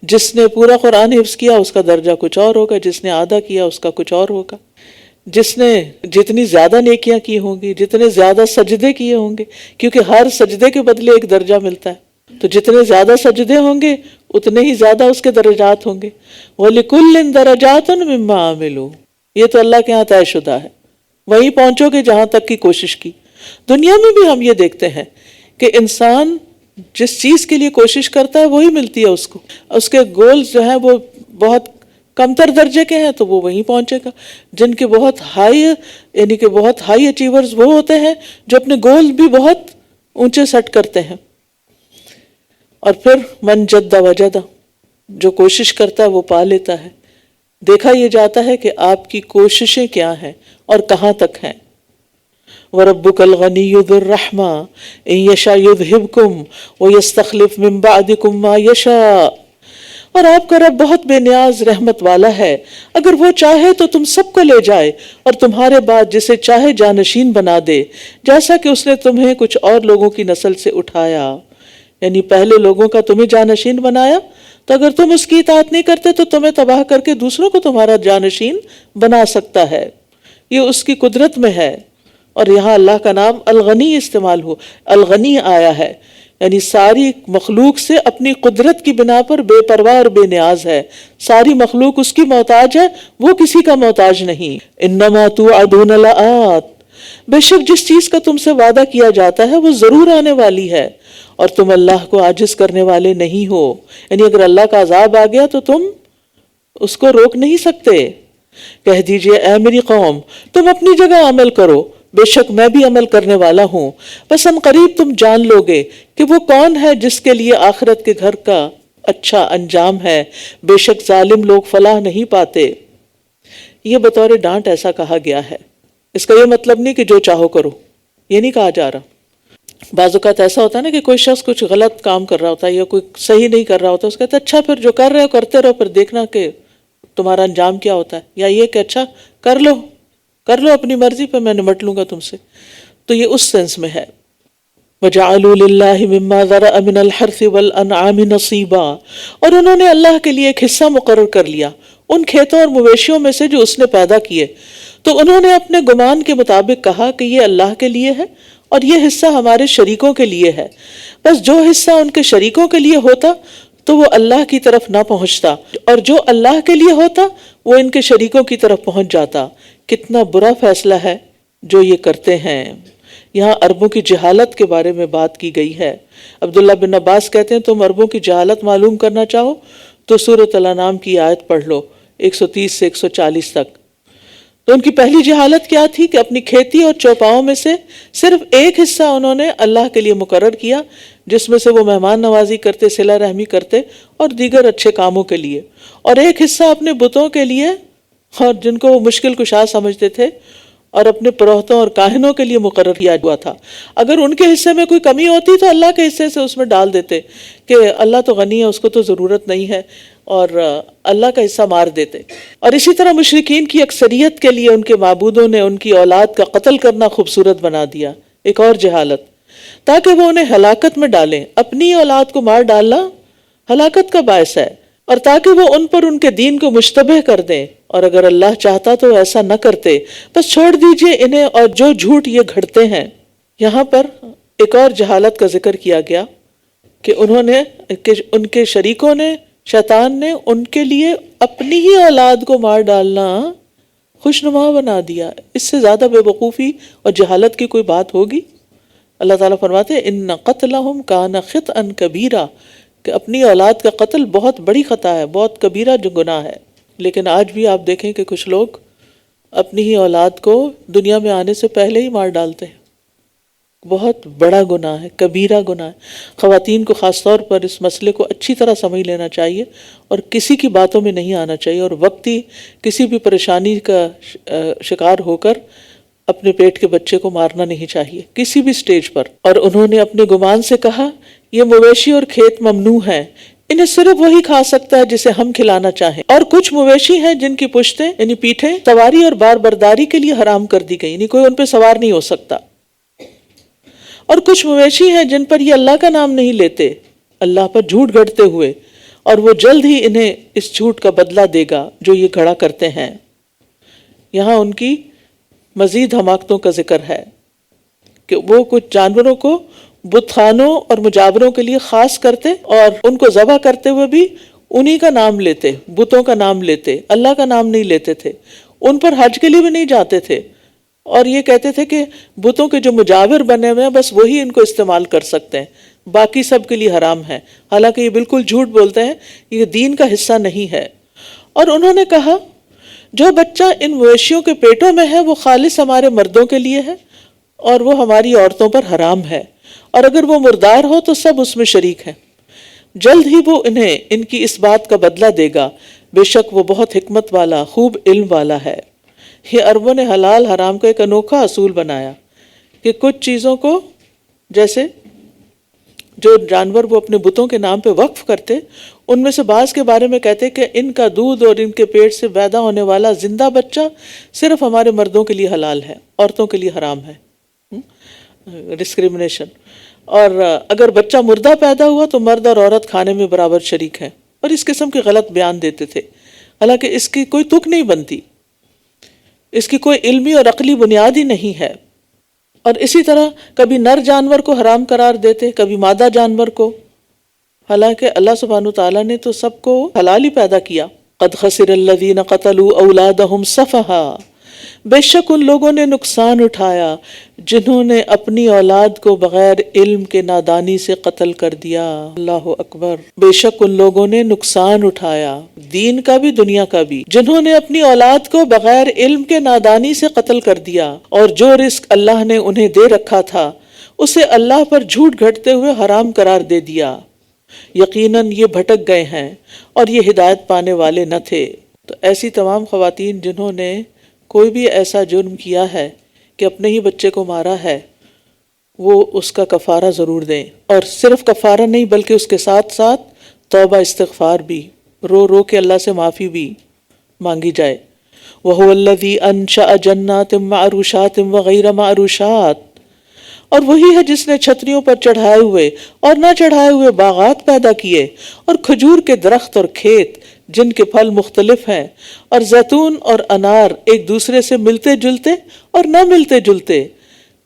جس نے پورا قرآن حفظ کیا اس کا درجہ کچھ اور ہوگا، جس نے آدھا کیا اس کا کچھ اور ہوگا، جس نے جتنی زیادہ نیکیاں کی ہوں گی، جتنے زیادہ سجدے کیے ہوں گے، کیونکہ ہر سجدے کے بدلے ایک درجہ ملتا ہے، تو جتنے زیادہ سجدے ہوں گے اتنے ہی زیادہ اس کے درجات ہوں گے۔ وَلِكُلٍّ دَرَجَاتٌ مِّمَّا عَمِلُوا، یہ تو اللہ کے ہاں طے شدہ ہے، وہیں پہنچو گے جہاں تک کی کوشش کی۔ دنیا میں بھی ہم یہ دیکھتے ہیں کہ انسان جس چیز کے لیے کوشش کرتا ہے وہی ملتی ہے اس کو، اس کے گولز جو ہیں وہ بہت کمتر درجے کے ہیں تو وہ وہیں پہنچے گا۔ جن کے بہت ہائی، یعنی کہ بہت ہائی اچیورز وہ ہوتے ہیں جو اپنے گول بھی بہت اونچے سیٹ کرتے ہیں۔ اور پھر من جد وجد، جو کوشش کرتا ہے وہ پا لیتا ہے۔ دیکھا یہ جاتا ہے کہ آپ کی کوششیں کیا ہیں اور کہاں تک ہیں۔ وَرَبُّكَ الْغَنِيُّ ذُو الرَّحْمَةِ إِن يَشَأْ يُذْهِبْكُمْ وَيَسْتَخْلِفْ مِن بَعْدِكُم مَّا يَشَاءُ، اور آپ کا رب بہت بے نیاز رحمت والا ہے، اگر وہ چاہے تو تم سب کو لے جائے اور تمہارے بعد جسے چاہے جانشین بنا دے، جیسا کہ اس نے تمہیں کچھ اور لوگوں کی نسل سے اٹھایا، یعنی پہلے لوگوں کا تمہیں جانشین بنایا، تو اگر تم اس کی اطاعت نہیں کرتے تو تمہیں تباہ کر کے دوسروں کو تمہارا جانشین بنا سکتا ہے، یہ اس کی قدرت میں ہے۔ اور یہاں اللہ کا نام الغنی استعمال ہو، الغنی آیا ہے، یعنی ساری مخلوق سے اپنی قدرت کی بنا پر بے پرواہ اور بے نیاز ہے، ساری مخلوق اس کی محتاج ہے، وہ کسی کا محتاج نہیں۔ انما توعدون لآت، بے شک جس چیز کا تم سے وعدہ کیا جاتا ہے وہ ضرور آنے والی ہے، اور تم اللہ کو عاجز کرنے والے نہیں ہو، یعنی اگر اللہ کا عذاب آ گیا تو تم اس کو روک نہیں سکتے۔ کہہ دیجئے اے میری قوم تم اپنی جگہ عمل کرو، بے شک میں بھی عمل کرنے والا ہوں، بس ان قریب تم جان لو گے کہ وہ کون ہے جس کے لیے آخرت کے گھر کا اچھا انجام ہے، بے شک ظالم لوگ فلاح نہیں پاتے۔ یہ بطور ڈانٹ ایسا کہا گیا ہے، اس کا یہ مطلب نہیں کہ جو چاہو کرو، یہ نہیں کہا جا رہا۔ بعض اوقات ایسا ہوتا ہے نا کہ کوئی شخص کچھ غلط کام کر رہا ہوتا ہے یا کوئی صحیح نہیں کر رہا ہوتا، اس کہتا ہے اچھا پھر جو کر رہے ہو کرتے رہو، پھر دیکھنا کہ تمہارا انجام کیا ہوتا ہے، یا یہ کہ اچھا کر لو اپنی مرضی پہ، میں نمٹ لوں گا تم سے۔ تو یہ اس سینس میں ہے۔ وَجَعَلُوا لِلَّهِ مِمَّا ذَرَأَ مِنَ الْحَرْثِ وَالْأَنْعَامِ نَصِيبًا، اور انہوں نے اللہ کے لیے ایک حصہ مقرر کر لیا ان کھیتوں اور مویشیوں میں سے جو اس نے پیدا کیے، تو انہوں نے اپنے گمان کے مطابق کہا کہ یہ اللہ کے لیے ہے اور یہ حصہ ہمارے شریکوں کے لیے ہے، بس جو حصہ ان کے شریکوں کے لیے ہوتا تو وہ اللہ کی طرف نہ پہنچتا، اور جو اللہ کے لیے ہوتا وہ ان کے شریکوں کی طرف پہنچ جاتا۔ کتنا برا فیصلہ ہے جو یہ کرتے ہیں۔ یہاں عربوں کی جہالت کے بارے میں بات کی گئی ہے۔ عبداللہ بن عباس کہتے ہیں تم عربوں کی جہالت معلوم کرنا چاہو تو سورۃ الانعام کی آیت پڑھ لو 130 سے 140 تک۔ تو ان کی پہلی جہالت کیا تھی کہ اپنی کھیتی اور چوپاؤں میں سے صرف ایک حصہ انہوں نے اللہ کے لیے مقرر کیا، جس میں سے وہ مہمان نوازی کرتے، صلہ رحمی کرتے اور دیگر اچھے کاموں کے لیے، اور ایک حصہ اپنے بتوں کے لیے اور جن کو وہ مشکل کشا سمجھتے تھے اور اپنے پروہتوں اور کاہنوں کے لیے مقرر کیا ہوا تھا۔ اگر ان کے حصے میں کوئی کمی ہوتی تو اللہ کے حصے سے اس میں ڈال دیتے کہ اللہ تو غنی ہے، اس کو تو ضرورت نہیں ہے، اور اللہ کا حصہ مار دیتے۔ اور اسی طرح مشرکین کی اکثریت کے لیے ان کے معبودوں نے ان کی اولاد کا قتل کرنا خوبصورت بنا دیا، ایک اور جہالت، تاکہ وہ انہیں ہلاکت میں ڈالیں۔ اپنی اولاد کو مار ڈالنا ہلاکت کا باعث ہے، اور تاکہ وہ ان پر ان کے دین کو مشتبہ کر دیں، اور اگر اللہ چاہتا تو ایسا نہ کرتے، بس چھوڑ دیجئے انہیں اور جو جھوٹ یہ گھڑتے ہیں۔ یہاں پر ایک اور جہالت کا ذکر کیا گیا کہ ان کے شریکوں نے، شیطان نے ان کے لیے اپنی ہی اولاد کو مار ڈالنا خوشنما بنا دیا۔ اس سے زیادہ بے وقوفی اور جہالت کی کوئی بات ہوگی؟ اللہ تعالیٰ فرماتے ہیں ان قتلہم کان خطئا کبیرا، کہ اپنی اولاد کا قتل بہت بڑی خطا ہے، بہت کبیرہ جو گناہ ہے۔ لیکن آج بھی آپ دیکھیں کہ کچھ لوگ اپنی ہی اولاد کو دنیا میں آنے سے پہلے ہی مار ڈالتے ہیں۔ بہت بڑا گناہ ہے، کبیرہ گناہ ہے۔ خواتین کو خاص طور پر اس مسئلے کو اچھی طرح سمجھ لینا چاہیے اور کسی کی باتوں میں نہیں آنا چاہیے، اور وقتی کسی بھی پریشانی کا شکار ہو کر اپنے پیٹ کے بچے کو مارنا نہیں چاہیے کسی بھی سٹیج پر۔ اور انہوں نے اپنے گمان سے کہا یہ مویشی اور کھیت ممنوع ہیں، انہیں صرف وہی کھا سکتا ہے جسے ہم کھلانا چاہیں، اور کچھ مویشی ہیں جن کی پشتیں یعنی پیٹھیں سواری اور بار برداری کے لیے حرام کر دی گئی، یعنی کوئی ان پہ سوار نہیں ہو سکتا، اور کچھ مویشی ہیں جن پر یہ اللہ کا نام نہیں لیتے، اللہ پر جھوٹ گھڑتے ہوئے، اور وہ جلد ہی انہیں اس جھوٹ کا بدلہ دے گا جو یہ گھڑا کرتے ہیں۔ یہاں ان کی مزید حماقتوں کا ذکر ہے کہ وہ کچھ جانوروں کو بت خانوں اور مجاوروں کے لیے خاص کرتے اور ان کو ذبح کرتے ہوئے بھی انہی کا نام لیتے، بتوں کا نام لیتے، اللہ کا نام نہیں لیتے تھے، ان پر حج کے لیے بھی نہیں جاتے تھے، اور یہ کہتے تھے کہ بتوں کے جو مجاور بنے ہوئے ہیں بس وہی ان کو استعمال کر سکتے ہیں، باقی سب کے لیے حرام ہے، حالانکہ یہ بالکل جھوٹ بولتے ہیں، یہ دین کا حصہ نہیں ہے۔ اور انہوں نے کہا جو بچہ ان مویشیوں کے پیٹوں میں ہے وہ خالص ہمارے مردوں کے لیے ہے اور وہ ہماری عورتوں پر حرام ہے، اور اگر وہ مردار ہو تو سب اس میں شریک ہیں، جلد ہی وہ انہیں ان کی اس بات کا بدلہ دے گا، بے شک وہ بہت حکمت والا خوب علم والا ہے۔ یہ عربوں نے حلال حرام کا ایک انوکھا اصول بنایا کہ کچھ چیزوں کو جیسے جو جانور وہ اپنے بتوں کے نام پہ وقف کرتے، ان میں سے بعض کے بارے میں کہتے کہ ان کا دودھ اور ان کے پیٹ سے پیدا ہونے والا زندہ بچہ صرف ہمارے مردوں کے لیے حلال ہے، عورتوں کے لیے حرام ہے. ڈسکریمنیشن. اور اگر بچہ مردہ پیدا ہوا تو مرد اور عورت کھانے میں برابر شریک ہیں، اور اس قسم کے غلط بیان دیتے تھے، حالانکہ اس کی کوئی تک نہیں بنتی، اس کی کوئی علمی اور عقلی بنیاد ہی نہیں ہے. اور اسی طرح کبھی نر جانور کو حرام قرار دیتے، کبھی مادہ جانور کو، حالانکہ اللہ سبحانہ تعالیٰ نے تو سب کو حلال ہی پیدا کیا. قد خسر الذین قتلوا اولادہم سفہا، بے شک ان لوگوں نے نقصان اٹھایا جنہوں نے اپنی اولاد کو بغیر علم کے نادانی سے قتل کر دیا. اللہ اکبر. بے شک ان لوگوں نے نقصان اٹھایا، دین کا بھی دنیا کا بھی، جنہوں نے اپنی اولاد کو بغیر علم کے نادانی سے قتل کر دیا، اور جو رزق اللہ نے انہیں دے رکھا تھا اسے اللہ پر جھوٹ گھڑتے ہوئے حرام قرار دے دیا. یقیناً یہ بھٹک گئے ہیں اور یہ ہدایت پانے والے نہ تھے. تو ایسی تمام خواتین جنہوں نے کوئی بھی ایسا جرم کیا ہے کہ اپنے ہی بچے کو مارا ہے، وہ اس کا کفارہ ضرور دیں، اور صرف کفارہ نہیں بلکہ اس کے ساتھ ساتھ توبہ استغفار بھی، رو رو کے اللہ سے معافی بھی مانگی جائے. وَهُوَ الَّذِي أَنشَأَ جَنَّاتٍ مَعْرُوشَاتٍ وَغَيْرَ مَعْرُوشَاتٍ، اور وہی ہے جس نے چھتریوں پر چڑھائے ہوئے اور نہ چڑھائے ہوئے باغات پیدا کیے، اور کھجور کے درخت اور کھیت جن کے پھل مختلف ہیں، اور زیتون اور انار ایک دوسرے سے ملتے جلتے اور نہ ملتے جلتے.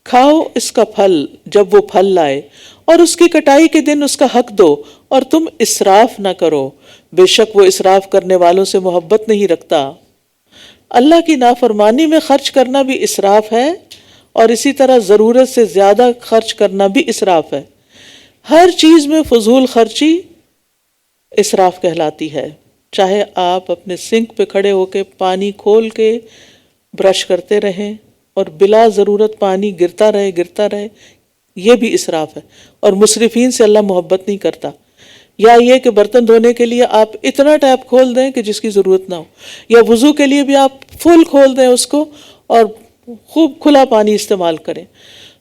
کھاؤ اس کا پھل جب وہ پھل لائے، اور اس کی کٹائی کے دن اس کا حق دو، اور تم اسراف نہ کرو، بے شک وہ اسراف کرنے والوں سے محبت نہیں رکھتا. اللہ کی نافرمانی میں خرچ کرنا بھی اسراف ہے، اور اسی طرح ضرورت سے زیادہ خرچ کرنا بھی اسراف ہے. ہر چیز میں فضول خرچی اسراف کہلاتی ہے. چاہے آپ اپنے سنک پہ کھڑے ہو کے پانی کھول کے برش کرتے رہیں اور بلا ضرورت پانی گرتا رہے، یہ بھی اسراف ہے. اور مسرفین سے اللہ محبت نہیں کرتا. یا یہ کہ برتن دھونے کے لیے آپ اتنا ٹیپ کھول دیں کہ جس کی ضرورت نہ ہو، یا وضو کے لیے بھی آپ فل کھول دیں اس کو اور خوب کھلا پانی استعمال کریں.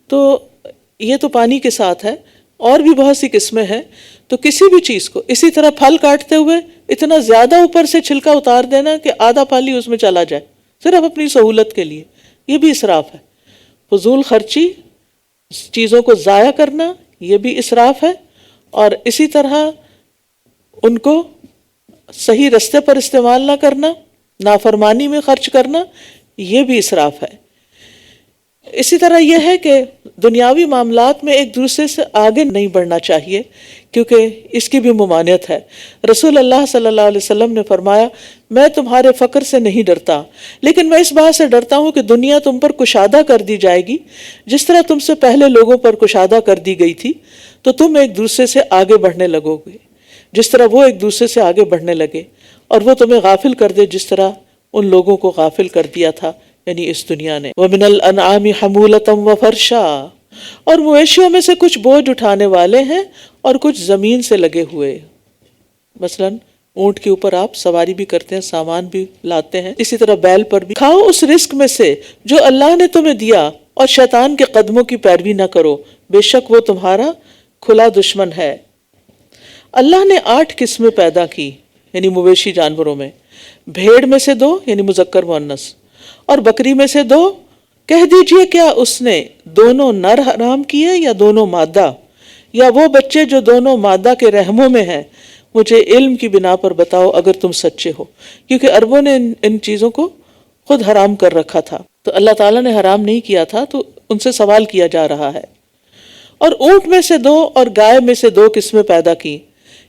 تو یہ تو پانی کے ساتھ ہے، اور بھی بہت سی قسمیں ہیں. تو کسی بھی چیز کو اسی طرح پھل کاٹتے ہوئے اتنا زیادہ اوپر سے چھلکا اتار دینا کہ آدھا پھل ہی اس میں چلا جائے صرف اپنی سہولت کے لیے، یہ بھی اسراف ہے. فضول خرچی، چیزوں کو ضائع کرنا، یہ بھی اسراف ہے. اور اسی طرح ان کو صحیح رستے پر استعمال نہ کرنا، نافرمانی میں خرچ کرنا، یہ بھی اسراف ہے. اسی طرح یہ ہے کہ دنیاوی معاملات میں ایک دوسرے سے آگے نہیں بڑھنا چاہیے، کیونکہ اس کی بھی ممانعت ہے. رسول اللہ صلی اللہ علیہ وسلم نے فرمایا، میں تمہارے فقر سے نہیں ڈرتا، لیکن میں اس بات سے ڈرتا ہوں کہ دنیا تم پر کشادہ کر دی جائے گی جس طرح تم سے پہلے لوگوں پر کشادہ کر دی گئی تھی، تو تم ایک دوسرے سے آگے بڑھنے لگو گے جس طرح وہ ایک دوسرے سے آگے بڑھنے لگے، اور وہ تمہیں غافل کر دے جس طرح ان لوگوں کو غافل کر دیا تھا، یعنی اس دنیا نے. وَمِنَ الْأَنْعَامِ حَمُولَةً وَفَرْشًا، اور مویشیوں میں سے کچھ بوجھ اٹھانے والے ہیں اور کچھ زمین سے لگے ہوئے. مثلا اونٹ کے اوپر آپ سواری بھی کرتے ہیں، سامان بھی لاتے ہیں، اسی طرح بیل پر بھی. کھاؤ اس رزق میں سے جو اللہ نے تمہیں دیا، اور شیطان کے قدموں کی پیروی نہ کرو، بے شک وہ تمہارا کھلا دشمن ہے. اللہ نے 8 قسمیں پیدا کی یعنی مویشی جانوروں میں. بھیڑ میں سے 2 یعنی مذکر مؤنث، اور بکری میں سے 2. کہہ دیجئے کیا اس نے دونوں نر حرام کیے یا دونوں مادہ، یا وہ بچے جو دونوں مادہ کے رحموں میں ہیں؟ مجھے علم کی بنا پر بتاؤ اگر تم سچے ہو، کیونکہ عربوں نے ان چیزوں کو خود حرام کر رکھا تھا، تو اللہ تعالیٰ نے حرام نہیں کیا تھا، تو ان سے سوال کیا جا رہا ہے. اور اونٹ میں سے 2 اور گائے میں سے 2 قسمیں پیدا کی.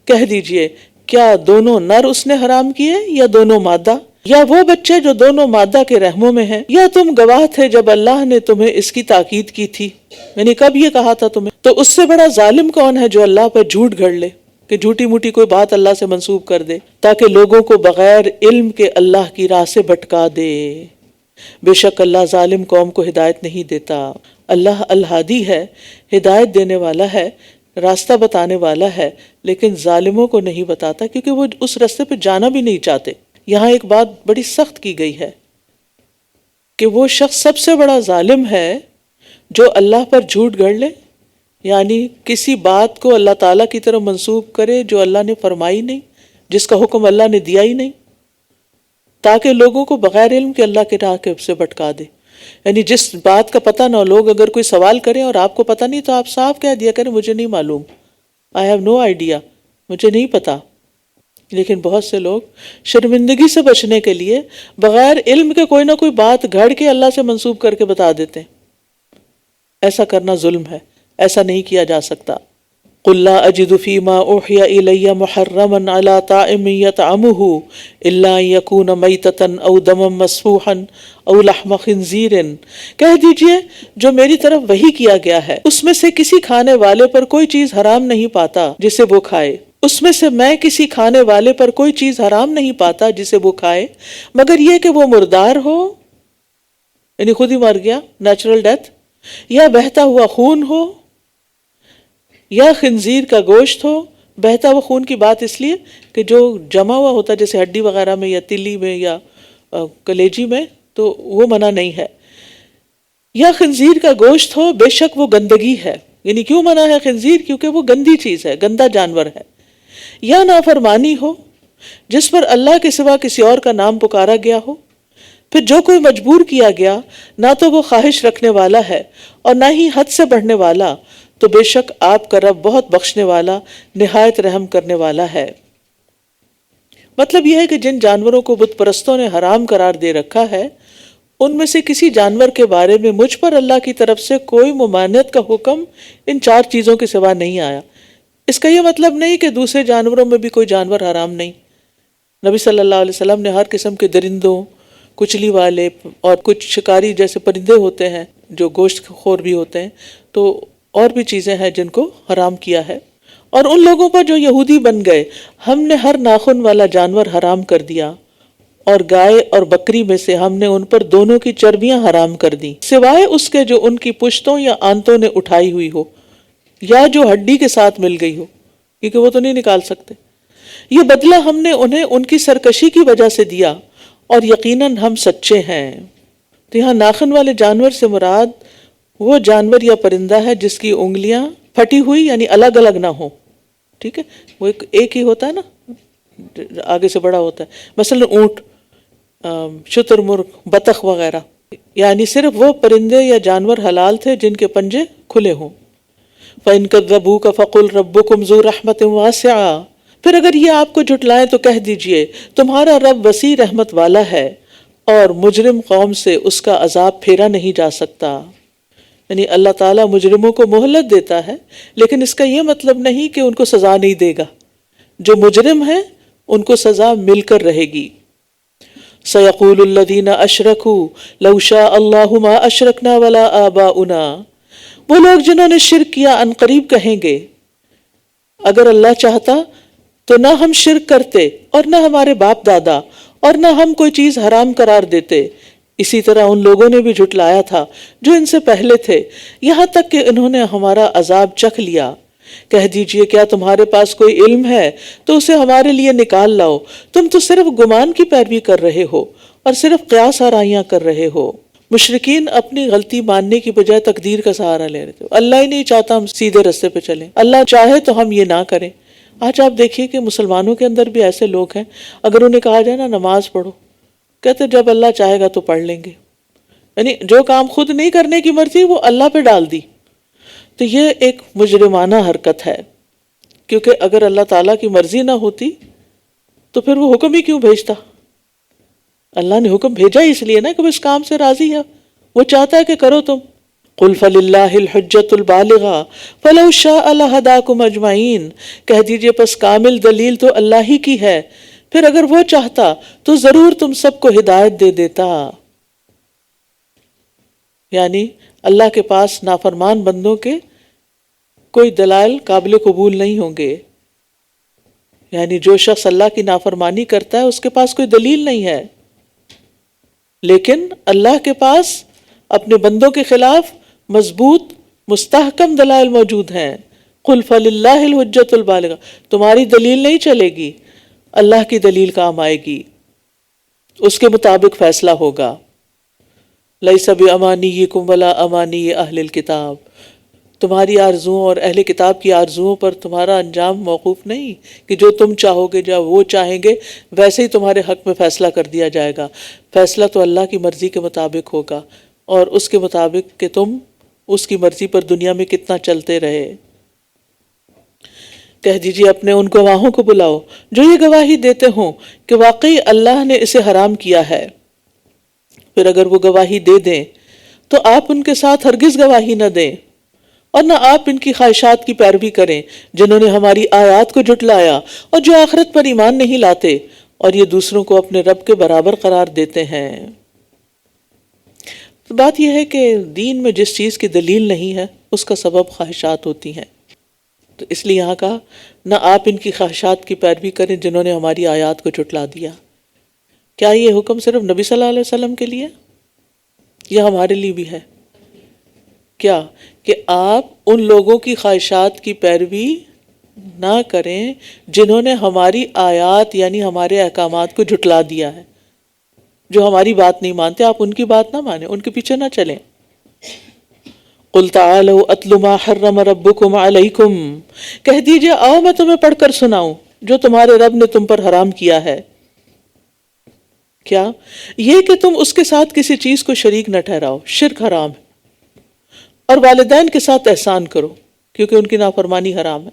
کہہ دیجئے کیا دونوں نر اس نے حرام کیے یا دونوں مادہ، یا وہ بچے جو دونوں مادہ کے رحموں میں ہیں؟ یا تم گواہ تھے جب اللہ نے تمہیں اس کی تاکید کی تھی، یعنی کب یہ کہا تھا تمہیں؟ تو اس سے بڑا ظالم کون ہے جو اللہ پر جھوٹ گھڑ لے، کہ جھوٹی موٹی کوئی بات اللہ سے منسوب کر دے تاکہ لوگوں کو بغیر علم کے اللہ کی راہ سے بھٹکا دے. بے شک اللہ ظالم قوم کو ہدایت نہیں دیتا. اللہ الہادی ہے، ہدایت دینے والا ہے، راستہ بتانے والا ہے، لیکن ظالموں کو نہیں بتاتا کیونکہ وہ اس راستے پہ جانا بھی نہیں چاہتے. یہاں ایک بات بڑی سخت کی گئی ہے کہ وہ شخص سب سے بڑا ظالم ہے جو اللہ پر جھوٹ گڑھ لے، یعنی کسی بات کو اللہ تعالیٰ کی طرف منسوب کرے جو اللہ نے فرمائی نہیں، جس کا حکم اللہ نے دیا ہی نہیں، تاکہ لوگوں کو بغیر علم کے اللہ کے راہ کے سے بھٹکا دے. یعنی جس بات کا پتہ نہ ہو، لوگ اگر کوئی سوال کریں اور آپ کو پتہ نہیں تو آپ صاف کہہ دیا کریں مجھے نہیں معلوم، آئی ہیو نو آئیڈیا، مجھے نہیں پتا. لیکن بہت سے لوگ شرمندگی سے بچنے کے لیے بغیر علم کے کوئی نہ کوئی بات گھڑ کے اللہ سے منسوب کر کے بتا دیتے ہیں. ایسا کرنا ظلم ہے، ایسا نہیں کیا جا سکتا. قُلْ لَا أَجِدُ فِي مَا أُوحِيَ إِلَيَّ مُحَرَّمًا عَلَىٰ طَاعِمٍ يَطْعَمُهُ إِلَّا أَن يَكُونَ مَيْتَةً أَوْ دَمًا مَّسْفُوحًا أَوْ لَحْمَ خِنزِيرٍ. کہہ دیجئے جو میری طرف وحی کیا گیا ہے اس میں سے کسی کھانے والے پر کوئی چیز حرام نہیں پاتا جسے وہ کھائے، اس میں سے میں کسی کھانے والے پر کوئی چیز حرام نہیں پاتا جسے وہ کھائے مگر یہ کہ وہ مردار ہو، یعنی خود ہی مر گیا، نیچرل ڈیتھ، یا بہتا ہوا خون ہو، یا خنزیر کا گوشت ہو. بہتا ہوا خون کی بات اس لیے کہ جو جمع ہوا ہوتا ہے جیسے ہڈی وغیرہ میں یا تلی میں یا کلیجی میں، تو وہ منع نہیں ہے. یا خنزیر کا گوشت ہو، بے شک وہ گندگی ہے. یعنی کیوں منع ہے خنزیر؟ کیونکہ وہ گندی چیز ہے، گندا جانور ہے. یا نافرمانی ہو جس پر اللہ کے سوا کسی اور کا نام پکارا گیا ہو. پھر جو کوئی مجبور کیا گیا نہ تو وہ خواہش رکھنے والا ہے اور نہ ہی حد سے بڑھنے والا، تو بے شک آپ کا رب بہت بخشنے والا، نہایت رحم کرنے والا ہے. مطلب یہ ہے کہ جن جانوروں کو بت پرستوں نے حرام قرار دے رکھا ہے ان میں سے کسی جانور کے بارے میں مجھ پر اللہ کی طرف سے کوئی ممانعت کا حکم ان 4 چیزوں کے سوا نہیں آیا. اس کا یہ مطلب نہیں کہ دوسرے جانوروں میں بھی کوئی جانور حرام نہیں. نبی صلی اللہ علیہ وسلم نے ہر قسم کے درندوں، کچلی والے اور کچھ شکاری جیسے پرندے ہوتے ہیں جو گوشت خور بھی ہوتے ہیں، تو اور بھی چیزیں ہیں جن کو حرام کیا ہے. اور ان لوگوں پر جو یہودی بن گئے ہم نے ہر ناخن والا جانور حرام کر دیا، اور گائے اور بکری میں سے ہم نے ان پر دونوں کی چربیاں حرام کر دیں سوائے اس کے جو ان کی پشتوں یا آنتوں نے اٹھائی ہوئی ہو یا جو ہڈی کے ساتھ مل گئی ہو، کیونکہ وہ تو نہیں نکال سکتے. یہ بدلہ ہم نے انہیں ان کی سرکشی کی وجہ سے دیا اور یقیناً ہم سچے ہیں. تو یہاں ناخن والے جانور سے مراد وہ جانور یا پرندہ ہے جس کی انگلیاں پھٹی ہوئی یعنی الگ الگ نہ ہو. ٹھیک ہے، وہ ایک ہی ہوتا ہے نا، آگے سے بڑا ہوتا ہے، مثلا اونٹ، شتر مرغ، بطخ وغیرہ. یعنی صرف وہ پرندے یا جانور حلال تھے جن کے پنجے کھلے ہوں. فَإِن كَذَّبُوكَ فَقُلْ رَبُّكُمْ ذُو رَحْمَةٍ وَاسِعَةٍ. پھر اگر یہ آپ کو جھٹلائیں تو کہہ دیجئے تمہارا رب وسیع رحمت والا ہے اور مجرم قوم سے اس کا عذاب پھیرا نہیں جا سکتا. یعنی اللہ تعالیٰ مجرموں کو مہلت دیتا ہے لیکن اس کا یہ مطلب نہیں کہ ان کو سزا نہیں دے گا. جو مجرم ہیں ان کو سزا مل کر رہے گی. سَيَقُولُ الَّذِينَ أَشْرَكُوا لَوْ شَاءَ اللَّهُ مَا أَشْرَكْنَا وَلَا آبَاؤُنَا. وہ لوگ جنہوں نے شرک کیا ان قریب کہیں گے اگر اللہ چاہتا تو نہ ہم شرک کرتے اور نہ ہمارے باپ دادا اور نہ ہم کوئی چیز حرام قرار دیتے. اسی طرح ان لوگوں نے بھی جھٹلایا تھا جو ان سے پہلے تھے یہاں تک کہ انہوں نے ہمارا عذاب چکھ لیا. کہہ دیجئے کیا تمہارے پاس کوئی علم ہے تو اسے ہمارے لیے نکال لاؤ. تم تو صرف گمان کی پیروی کر رہے ہو اور صرف قیاس آرائیاں کر رہے ہو. مشرکین اپنی غلطی ماننے کی بجائے تقدیر کا سہارا لے رہے تھے. اللہ ہی نہیں چاہتا ہم سیدھے راستے پہ چلیں، اللہ چاہے تو ہم یہ نہ کریں. آج آپ دیکھیے کہ مسلمانوں کے اندر بھی ایسے لوگ ہیں، اگر انہیں کہا جائے نا نماز پڑھو، کہتے جب اللہ چاہے گا تو پڑھ لیں گے. یعنی جو کام خود نہیں کرنے کی مرضی وہ اللہ پہ ڈال دی. تو یہ ایک مجرمانہ حرکت ہے، کیونکہ اگر اللہ تعالیٰ کی مرضی نہ ہوتی تو پھر وہ حکم ہی کیوں بھیجتا؟ اللہ نے حکم بھیجا اس لیے نا کہ وہ اس کام سے راضی ہے، وہ چاہتا ہے کہ کرو تم. قُلْ فَلِلَّهِ الْحُجَّةُ الْبَالِغَةُ فَلَوْ شَاءَ لَهَدَاكُمْ أَجْمَعِينَ. کہہ دیجئے پس کامل دلیل تو اللہ ہی کی ہے، پھر اگر وہ چاہتا تو ضرور تم سب کو ہدایت دے دیتا. یعنی اللہ کے پاس نافرمان بندوں کے کوئی دلائل قابل قبول نہیں ہوں گے. یعنی جو شخص اللہ کی نافرمانی کرتا ہے اس کے پاس کوئی دلیل نہیں ہے، لیکن اللہ کے پاس اپنے بندوں کے خلاف مضبوط مستحکم دلائل موجود ہیں. قُلْ فَلِلَّهِ الْحُجَّةُ الْبَالِغَةُ. تمہاری دلیل نہیں چلے گی، اللہ کی دلیل کام آئے گی، اس کے مطابق فیصلہ ہوگا. لَيْسَ بِأَمَانِيِّكُمْ وَلَا أَمَانِيِّ أَهْلِ الْكِتَابِ. تمہاری آرزوؤں اور اہل کتاب کی آرزوؤں پر تمہارا انجام موقوف نہیں کہ جو تم چاہو گے جو وہ چاہیں گے ویسے ہی تمہارے حق میں فیصلہ کر دیا جائے گا. فیصلہ تو اللہ کی مرضی کے مطابق ہوگا اور اس کے مطابق کہ تم اس کی مرضی پر دنیا میں کتنا چلتے رہے. کہہ دیجیے اپنے ان گواہوں کو بلاؤ جو یہ گواہی دیتے ہوں کہ واقعی اللہ نے اسے حرام کیا ہے. پھر اگر وہ گواہی دے دیں تو آپ ان کے ساتھ ہرگز گواہی نہ دیں اور نہ آپ ان کی خواہشات کی پیروی کریں جنہوں نے ہماری آیات کو جھٹلایا اور جو آخرت پر ایمان نہیں لاتے اور یہ دوسروں کو اپنے رب کے برابر قرار دیتے ہیں. تو بات یہ ہے کہ دین میں جس چیز کی دلیل نہیں ہے اس کا سبب خواہشات ہوتی ہیں. تو اس لیے یہاں کہا نہ آپ ان کی خواہشات کی پیروی کریں جنہوں نے ہماری آیات کو جھٹلا دیا. کیا یہ حکم صرف نبی صلی اللہ علیہ وسلم کے لیے یا ہمارے لیے بھی ہے؟ کیا کہ آپ ان لوگوں کی خواہشات کی پیروی نہ کریں جنہوں نے ہماری آیات یعنی ہمارے احکامات کو جھٹلا دیا ہے، جو ہماری بات نہیں مانتے. آپ ان کی بات نہ مانیں، ان کے پیچھے نہ چلیں. قُلْ تَعَالَوْا أَتْلُ مَا حَرَّمَ رَبُّكُمْ عَلَيْكُمْ، کہہ دیجئے آؤ میں تمہیں پڑھ کر سناؤں جو تمہارے رب نے تم پر حرام کیا ہے. کیا یہ کہ تم اس کے ساتھ کسی چیز کو شریک نہ ٹھہراؤ، شرک حرام ہے، اور والدین کے ساتھ احسان کرو کیونکہ ان کی نافرمانی حرام ہے،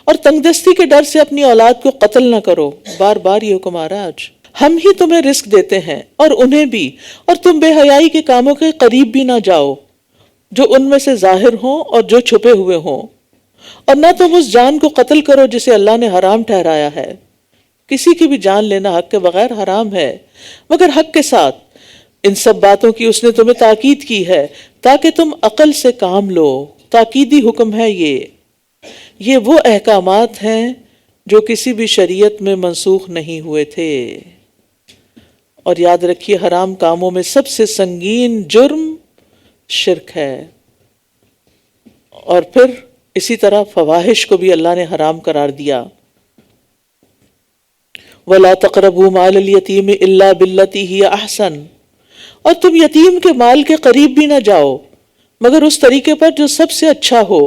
اور تنگ دستی کے ڈر سے اپنی اولاد کو قتل نہ کرو. بار بار یہ حکم آ رہا ہے. آج ہم ہی تمہیں رزق دیتے ہیں اور انہیں بھی، اور تم بے حیائی کے کاموں کے قریب بھی نہ جاؤ جو ان میں سے ظاہر ہوں اور جو چھپے ہوئے ہوں، اور نہ تم اس جان کو قتل کرو جسے اللہ نے حرام ٹھہرایا ہے. کسی کی بھی جان لینا حق کے بغیر حرام ہے مگر حق کے ساتھ. ان سب باتوں کی اس نے تمہیں تاکید کی ہے تاکہ تم عقل سے کام لو. تاکیدی حکم ہے یہ وہ احکامات ہیں جو کسی بھی شریعت میں منسوخ نہیں ہوئے تھے. اور یاد رکھیے حرام کاموں میں سب سے سنگین جرم شرک ہے. اور پھر اسی طرح فواحش کو بھی اللہ نے حرام قرار دیا. وَلَا تَقْرَبُوا مَالَ الْيَتِيمِ إِلَّا بِالَّتِي هِيَ أَحْسَنُ، اور تم یتیم کے مال کے قریب بھی نہ جاؤ مگر اس طریقے پر جو سب سے اچھا ہو،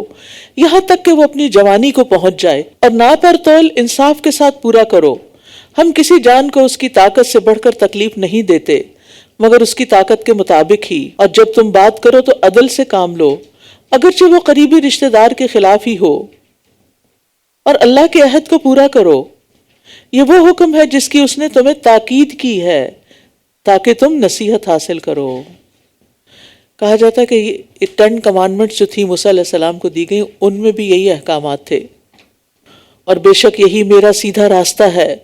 یہاں تک کہ وہ اپنی جوانی کو پہنچ جائے. اور ناپ اور تول انصاف کے ساتھ پورا کرو. ہم کسی جان کو اس کی طاقت سے بڑھ کر تکلیف نہیں دیتے مگر اس کی طاقت کے مطابق ہی. اور جب تم بات کرو تو عدل سے کام لو اگرچہ وہ قریبی رشتہ دار کے خلاف ہی ہو. اور اللہ کے عہد کو پورا کرو. یہ وہ حکم ہے جس کی اس نے تمہیں تاکید کی ہے تاکہ تم نصیحت حاصل کرو. کہا جاتا ہے کہ یہ 10 کمانڈمنٹس جو تھی موسیٰ علیہ السلام کو دی گئی ان میں بھی یہی احکامات تھے. اور بے شک یہی میرا سیدھا راستہ ہے،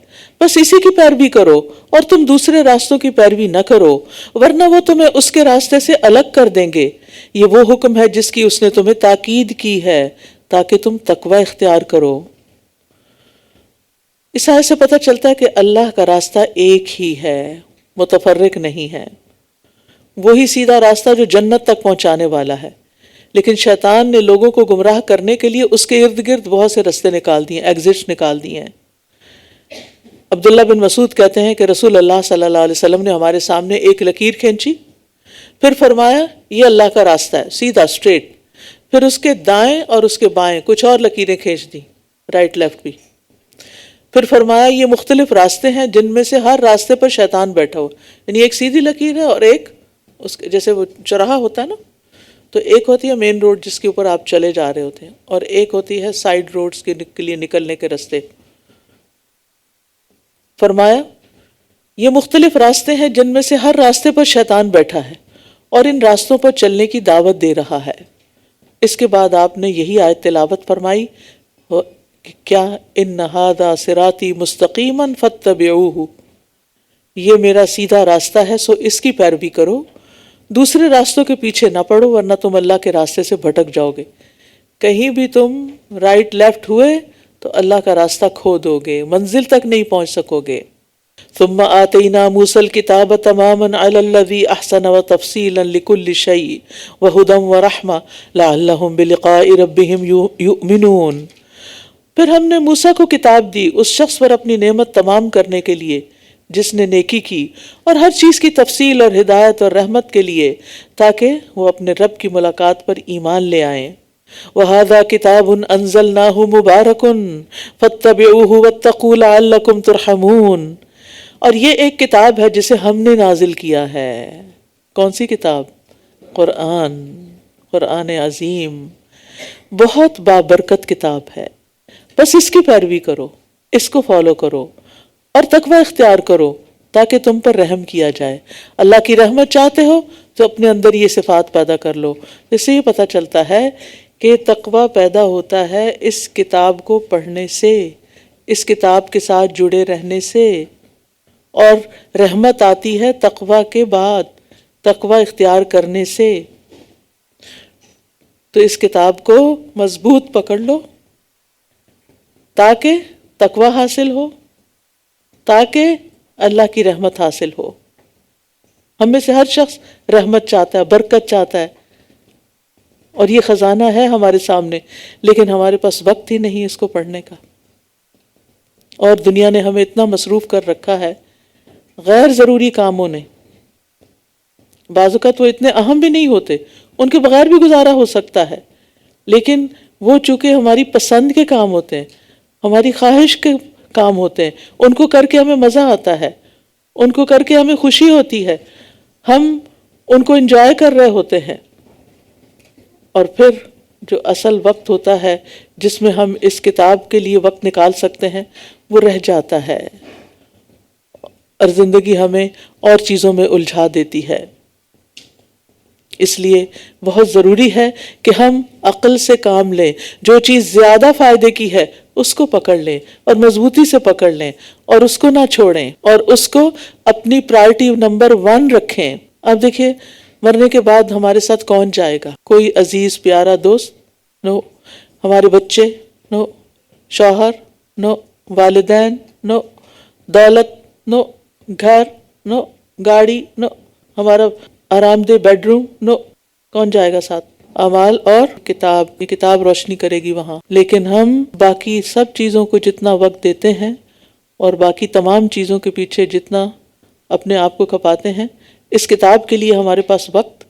بس اسی کی پیروی کرو اور تم دوسرے راستوں کی پیروی نہ کرو ورنہ وہ تمہیں اس کے راستے سے الگ کر دیں گے. یہ وہ حکم ہے جس کی اس نے تمہیں تاکید کی ہے تاکہ تم تقوی اختیار کرو. اس آیت سے پتہ چلتا ہے کہ اللہ کا راستہ ایک ہی ہے، متفرق نہیں ہے. وہی سیدھا راستہ جو جنت تک پہنچانے والا ہے. لیکن شیطان نے لوگوں کو گمراہ کرنے کے لیے اس کے ارد گرد بہت سے رستے نکال دیے، ایگزٹس نکال دیے ہیں. عبداللہ بن مسعود کہتے ہیں کہ رسول اللہ صلی اللہ علیہ وسلم نے ہمارے سامنے ایک لکیر کھینچی، پھر فرمایا یہ اللہ کا راستہ ہے سیدھا اسٹریٹ. پھر اس کے دائیں اور اس کے بائیں کچھ اور لکیریں کھینچ دی، رائٹ لیفٹ بھی. پھر فرمایا یہ مختلف راستے ہیں جن میں سے ہر راستے پر شیطان بیٹھا ہو. یعنی ایک سیدھی لکیر ہے اور ایک اس کے جیسے وہ چوراہا ہوتا ہے نا، تو ایک ہوتی ہے مین روڈ جس کے اوپر آپ چلے جا رہے ہوتے ہیں اور ایک ہوتی ہے سائیڈ روڈز کے لیے نکلنے کے راستے. فرمایا یہ مختلف راستے ہیں جن میں سے ہر راستے پر شیطان بیٹھا ہے اور ان راستوں پر چلنے کی دعوت دے رہا ہے. اس کے بعد آپ نے یہی آیت تلاوت فرمائی کہ کیا ان ھذا صراطی مستقیما فاتبعوہ، یہ میرا سیدھا راستہ ہے سو اس کی پیروی کرو، دوسرے راستوں کے پیچھے نہ پڑو ورنہ تم اللہ کے راستے سے بھٹک جاؤ گے. کہیں بھی تم رائٹ لیفٹ ہوئے تو اللہ کا راستہ کھو دو گے، منزل تک نہیں پہنچ سکو گے. ثم آتینا موسیٰ الکتاب تماما علی الذی احسن وتفصیلا لکل شیء وہدی ورحمۃ لعلہم بلقاء ربہم یؤمنون. پھر ہم نے موسیٰ کو کتاب دی اس شخص پر اپنی نعمت تمام کرنے کے لیے جس نے نیکی کی، اور ہر چیز کی تفصیل اور ہدایت اور رحمت کے لیے تاکہ وہ اپنے رب کی ملاقات پر ایمان لے آئیں. وَهَذَا كِتَابٌ أَنزَلْنَاهُ مُبَارَكٌ فَاتَّبِعُوهُ وَاتَّقُوا لَعَلَّكُمْ تُرْحَمُونَ، اور یہ ایک کتاب ہے جسے ہم نے نازل کیا ہے۔ کون سی کتاب؟ قرآن، قرآن عظیم، بہت بابرکت کتاب ہے۔ بس اس کی پیروی کرو، اس کو فالو کرو اور تقوی اختیار کرو تاکہ تم پر رحم کیا جائے۔ اللہ کی رحمت چاہتے ہو تو اپنے اندر یہ صفات پیدا کر لو۔ اس سے یہ پتہ چلتا ہے کہ تقوی پیدا ہوتا ہے اس کتاب کو پڑھنے سے، اس کتاب کے ساتھ جڑے رہنے سے، اور رحمت آتی ہے تقوی کے بعد، تقوی اختیار کرنے سے۔ تو اس کتاب کو مضبوط پکڑ لو تاکہ تقوی حاصل ہو، تاکہ اللہ کی رحمت حاصل ہو۔ ہم میں سے ہر شخص رحمت چاہتا ہے، برکت چاہتا ہے، اور یہ خزانہ ہے ہمارے سامنے، لیکن ہمارے پاس وقت ہی نہیں اس کو پڑھنے کا، اور دنیا نے ہمیں اتنا مصروف کر رکھا ہے غیر ضروری کاموں نے۔ بعض اوقات وہ اتنے اہم بھی نہیں ہوتے، ان کے بغیر بھی گزارا ہو سکتا ہے، لیکن وہ چونکہ ہماری پسند کے کام ہوتے ہیں، ہماری خواہش کے کام ہوتے ہیں، ان کو کر کے ہمیں مزہ آتا ہے، ان کو کر کے ہمیں خوشی ہوتی ہے، ہم ان کو انجوائے کر رہے ہوتے ہیں، اور پھر جو اصل وقت ہوتا ہے جس میں ہم اس کتاب کے لیے وقت نکال سکتے ہیں وہ رہ جاتا ہے، اور زندگی ہمیں اور چیزوں میں الجھا دیتی ہے۔ اس لیے بہت ضروری ہے کہ ہم عقل سے کام لیں، جو چیز زیادہ فائدے کی ہے اس کو پکڑ لیں اور مضبوطی سے پکڑ لیں اور اس کو نہ چھوڑیں اور اس کو اپنی پرائرٹی نمبر 1 رکھیں۔ اب دیکھیں مرنے کے بعد ہمارے ساتھ کون جائے گا؟ کوئی عزیز پیارا دوست؟ نو۔ ہمارے بچے؟ نو۔ شوہر؟ نو۔ والدین؟ نو۔ دولت؟ نو۔ گھر؟ نو۔ گاڑی؟ نو۔ ہمارا آرام دہ بیڈ روم؟ نو۔ کون جائے گا ساتھ؟ اعمال اور کتاب، یہ کتاب روشنی کرے گی وہاں۔ لیکن ہم باقی سب چیزوں کو جتنا وقت دیتے ہیں اور باقی تمام چیزوں کے پیچھے جتنا اپنے آپ کو کھپاتے ہیں، اس کتاب کے لیے ہمارے پاس وقت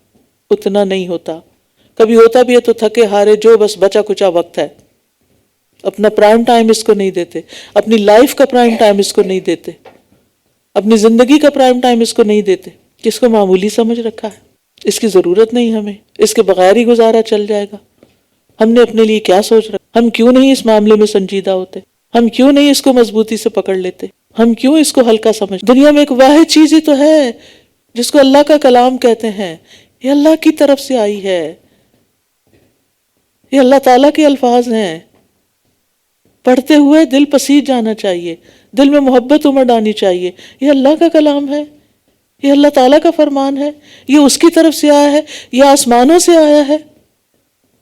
اتنا نہیں ہوتا۔ کبھی ہوتا بھی ہے تو تھکے ہارے جو بس بچا کچا وقت ہے، اپنا پرائم ٹائم اس کو نہیں دیتے، اپنی لائف کا پرائم ٹائم اس کو نہیں دیتے، اپنی زندگی کا پرائم ٹائم اس کو نہیں دیتے، کس کو معمولی سمجھ رکھا ہے، اس کی ضرورت نہیں ہمیں، اس کے بغیر ہی گزارا چل جائے گا۔ ہم نے اپنے لیے کیا سوچ رکھا؟ ہم کیوں نہیں اس معاملے میں سنجیدہ ہوتے؟ ہم کیوں نہیں اس کو مضبوطی سے پکڑ لیتے؟ ہم کیوں اس کو ہلکا سمجھ؟ دنیا میں ایک واحد چیز ہی تو ہے جس کو اللہ کا کلام کہتے ہیں، یہ اللہ کی طرف سے آئی ہے، یہ اللہ تعالیٰ کے الفاظ ہیں، پڑھتے ہوئے دل پسیج جانا چاہیے، دل میں محبت امڑ آنی چاہیے۔ یہ اللہ کا کلام ہے، یہ اللہ تعالیٰ کا فرمان ہے، یہ اس کی طرف سے آیا ہے، یہ آسمانوں سے آیا ہے۔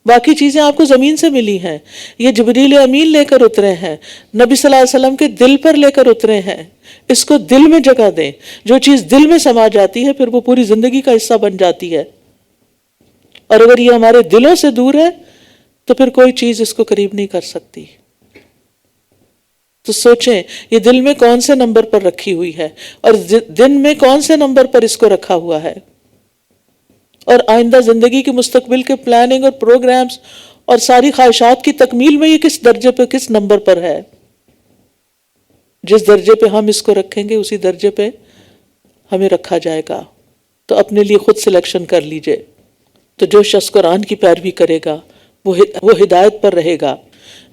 باقی چیزیں آپ کو زمین سے ملی ہیں، یہ جبریل امین لے کر اترے ہیں، نبی صلی اللہ علیہ وسلم کے دل پر لے کر اترے ہیں۔ اس کو دل میں جگہ دیں، جو چیز دل میں سما جاتی ہے پھر وہ پوری زندگی کا حصہ بن جاتی ہے، اور اگر یہ ہمارے دلوں سے دور ہے تو پھر کوئی چیز اس کو قریب نہیں کر سکتی۔ تو سوچیں یہ دل میں کون سے نمبر پر رکھی ہوئی ہے اور دن میں کون سے نمبر پر اس کو رکھا ہوا ہے، اور آئندہ زندگی کے مستقبل کے پلاننگ اور پروگرامز اور ساری خواہشات کی تکمیل میں یہ کس درجے پہ، کس نمبر پر ہے۔ جس درجے پہ ہم اس کو رکھیں گے اسی درجے پہ ہمیں رکھا جائے گا۔ تو اپنے لیے خود سلیکشن کر لیجئے۔ تو جو شخص قرآن کی پیروی کرے گا وہ ہدایت پر رہے گا۔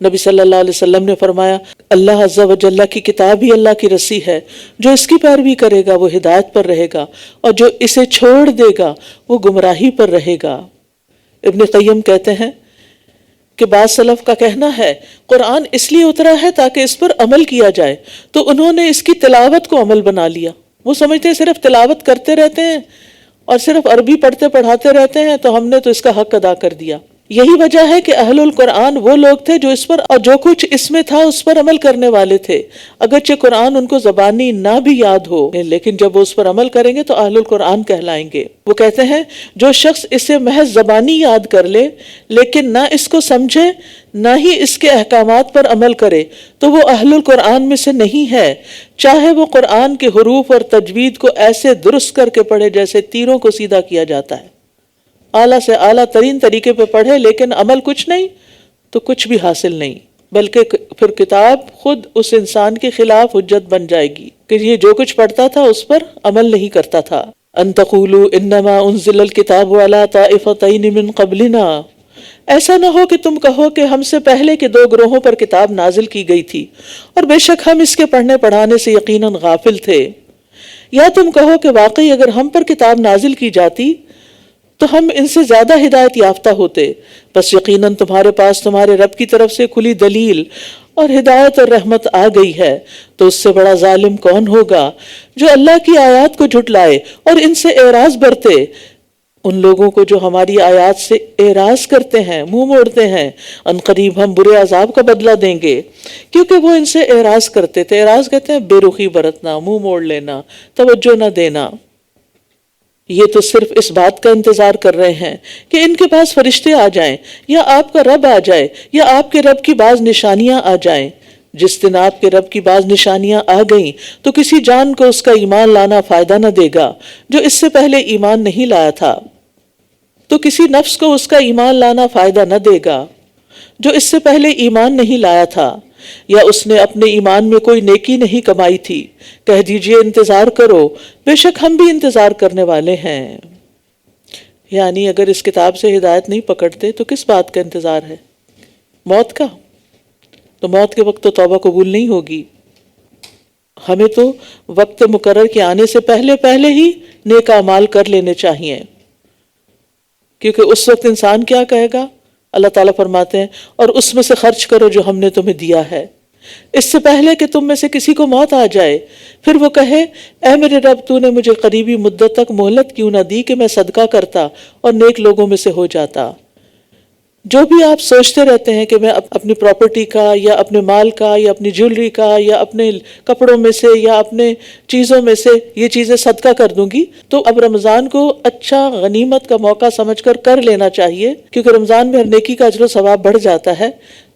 نبی صلی اللہ علیہ وسلم نے فرمایا اللہ عز و جل کی کتاب ہی اللہ کی رسی ہے، جو اس کی پیروی کرے گا وہ ہدایت پر رہے گا، اور جو اسے چھوڑ دے گا وہ گمراہی پر رہے گا۔ ابن قیم کہتے ہیں کہ بعض سلف کا کہنا ہے قرآن اس لیے اترا ہے تاکہ اس پر عمل کیا جائے، تو انہوں نے اس کی تلاوت کو عمل بنا لیا۔ وہ سمجھتے ہیں صرف تلاوت کرتے رہتے ہیں اور صرف عربی پڑھتے پڑھاتے رہتے ہیں تو ہم نے تو اس کا حق ادا کر دیا۔ یہی وجہ ہے کہ اہل القرآن وہ لوگ تھے جو اس پر اور جو کچھ اس میں تھا اس پر عمل کرنے والے تھے، اگرچہ قرآن ان کو زبانی نہ بھی یاد ہو، لیکن جب وہ اس پر عمل کریں گے تو اہل القرآن کہلائیں گے۔ وہ کہتے ہیں جو شخص اسے محض زبانی یاد کر لے لیکن نہ اس کو سمجھے نہ ہی اس کے احکامات پر عمل کرے تو وہ اہل القرآن میں سے نہیں ہے، چاہے وہ قرآن کے حروف اور تجوید کو ایسے درست کر کے پڑھے جیسے تیروں کو سیدھا کیا جاتا ہے۔ اعلیٰ سے اعلیٰ ترین طریقے پہ پڑھے لیکن عمل کچھ نہیں تو کچھ بھی حاصل نہیں، بلکہ پھر کتاب خود اس انسان کے خلاف حجت بن جائے گی کہ یہ جو کچھ پڑھتا تھا اس پر عمل نہیں کرتا تھا۔ ان تقولوا انما انزل الکتاب علی طائفتین من قبلنا، ایسا نہ ہو کہ تم کہو کہ ہم سے پہلے کے 2 گروہوں پر کتاب نازل کی گئی تھی اور بے شک ہم اس کے پڑھنے پڑھانے سے یقیناً غافل تھے، یا تم کہو کہ واقعی اگر ہم پر کتاب نازل کی جاتی تو ہم ان سے زیادہ ہدایت یافتہ ہوتے، بس یقیناً تمہارے پاس تمہارے رب کی طرف سے کھلی دلیل اور ہدایت اور رحمت آ گئی ہے، تو اس سے بڑا ظالم کون ہوگا جو اللہ کی آیات کو جھٹلائے اور ان سے اعراض برتے۔ ان لوگوں کو جو ہماری آیات سے اعراض کرتے ہیں، منہ موڑتے ہیں، ان قریب ہم برے عذاب کا بدلہ دیں گے، کیونکہ وہ ان سے اعراض کرتے تھے۔ اعراض کہتے ہیں بے رخی برتنا، منہ موڑ لینا، توجہ نہ دینا۔ یہ تو صرف اس بات کا انتظار کر رہے ہیں کہ ان کے پاس فرشتے آ جائیں یا آپ کا رب آ جائے یا آپ کے رب کی بعض نشانیاں آ جائیں۔ جس دن آپ کے رب کی بعض نشانیاں آ گئیں تو کسی جان کو اس کا ایمان لانا فائدہ نہ دے گا جو اس سے پہلے ایمان نہیں لایا تھا، تو کسی نفس کو اس کا ایمان لانا فائدہ نہ دے گا جو اس سے پہلے ایمان نہیں لایا تھا، یا اس نے اپنے ایمان میں کوئی نیکی نہیں کمائی تھی۔ کہہ دیجئے انتظار کرو، بے شک ہم بھی انتظار کرنے والے ہیں۔ یعنی اگر اس کتاب سے ہدایت نہیں پکڑتے تو کس بات کا انتظار ہے؟ موت کا؟ تو موت کے وقت تو توبہ قبول نہیں ہوگی۔ ہمیں تو وقت مقرر کے آنے سے پہلے ہی نیک اعمال کر لینے چاہیے، کیونکہ اس وقت انسان کیا کہے گا؟ اللہ تعالیٰ فرماتے ہیں اور اس میں سے خرچ کرو جو ہم نے تمہیں دیا ہے، اس سے پہلے کہ تم میں سے کسی کو موت آ جائے، پھر وہ کہے اے میرے رب تو نے مجھے قریبی مدت تک مہلت کیوں نہ دی کہ میں صدقہ کرتا اور نیک لوگوں میں سے ہو جاتا۔ جو بھی آپ سوچتے رہتے ہیں کہ میں اپنی پراپرٹی کا یا اپنے مال کا یا اپنی جیولری کا یا اپنے کپڑوں میں سے یا اپنے چیزوں میں سے یہ چیزیں صدقہ کر دوں گی، تو اب رمضان کو اچھا غنیمت کا موقع سمجھ کر لینا چاہیے، کیونکہ رمضان میں ہر نیکی کا اجر و ثواب بڑھ جاتا ہے۔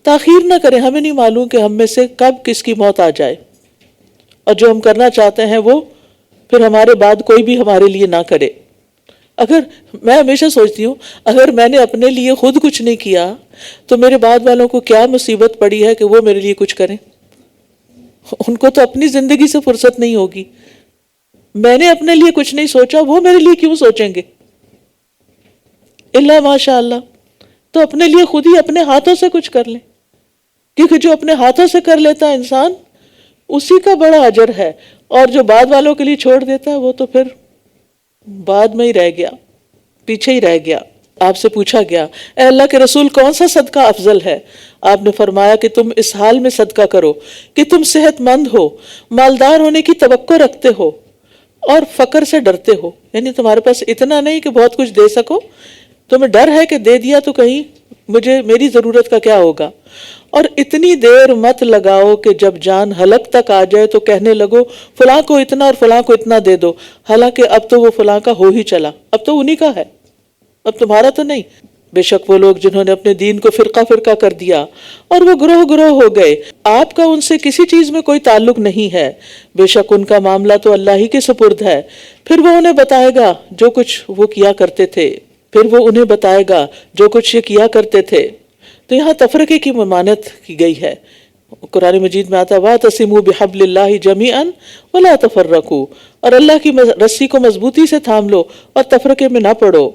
تاخیر نہ کریں، ہمیں نہیں معلوم کہ ہم میں سے کب کس کی موت آ جائے، اور جو ہم کرنا چاہتے ہیں وہ پھر ہمارے بعد کوئی بھی ہمارے لیے نہ کرے۔ اگر میں ہمیشہ سوچتی ہوں اگر میں نے اپنے لیے خود کچھ نہیں کیا تو میرے بعد والوں کو کیا مصیبت پڑی ہے کہ وہ میرے لیے کچھ کریں۔ ان کو تو اپنی زندگی سے فرصت نہیں ہوگی، میں نے اپنے لیے کچھ نہیں سوچا، وہ میرے لیے کیوں سوچیں گے؟ اللہ ماشاء اللہ، تو اپنے لیے خود ہی اپنے ہاتھوں سے کچھ کر لیں، کیونکہ جو اپنے ہاتھوں سے کر لیتا ہے انسان اسی کا بڑا اجر ہے، اور جو بعد والوں کے لیے چھوڑ دیتا ہے وہ تو پھر بعد میں ہی رہ گیا، پیچھے ہی رہ گیا۔ آپ سے پوچھا گیا اے اللہ کے رسول کون سا صدقہ افضل ہے؟ آپ نے فرمایا کہ تم اس حال میں صدقہ کرو کہ تم صحت مند ہو، مالدار ہونے کی توقع رکھتے ہو اور فقر سے ڈرتے ہو، یعنی تمہارے پاس اتنا نہیں کہ بہت کچھ دے سکو، تمہیں ڈر ہے کہ دے دیا تو کہیں میری ضرورت کا کیا ہوگا، اور اتنی دیر مت لگاؤ کہ جب جان حلق تک آ جائے تو کہنے لگو فلاں کو اتنا اور فلاں کو اتنا دے دو، حالانکہ اب تو وہ فلاں کا ہو ہی چلا، اب تو انہی کا ہے، اب تمہارا تو نہیں۔ بے شک وہ لوگ جنہوں نے اپنے دین کو فرقہ فرقہ کر دیا اور وہ گروہ گروہ ہو گئے، آپ کا ان سے کسی چیز میں کوئی تعلق نہیں ہے، بے شک ان کا معاملہ تو اللہ ہی کے سپرد ہے، پھر وہ انہیں بتائے گا جو کچھ وہ کیا کرتے تھے، کیا کرتے تھے۔ تو یہاں تفرقے کی ممانعت کی گئی ہے۔ قرآن مجید میں آتا وَاعْتَصِمُوا بِحَبْلِ اللَّهِ جَمِيعًا وَلَا تَفَرَّقُوا، اور اللہ کی رسی کو مضبوطی سے تھام لو اور تفرقے میں نہ پڑو۔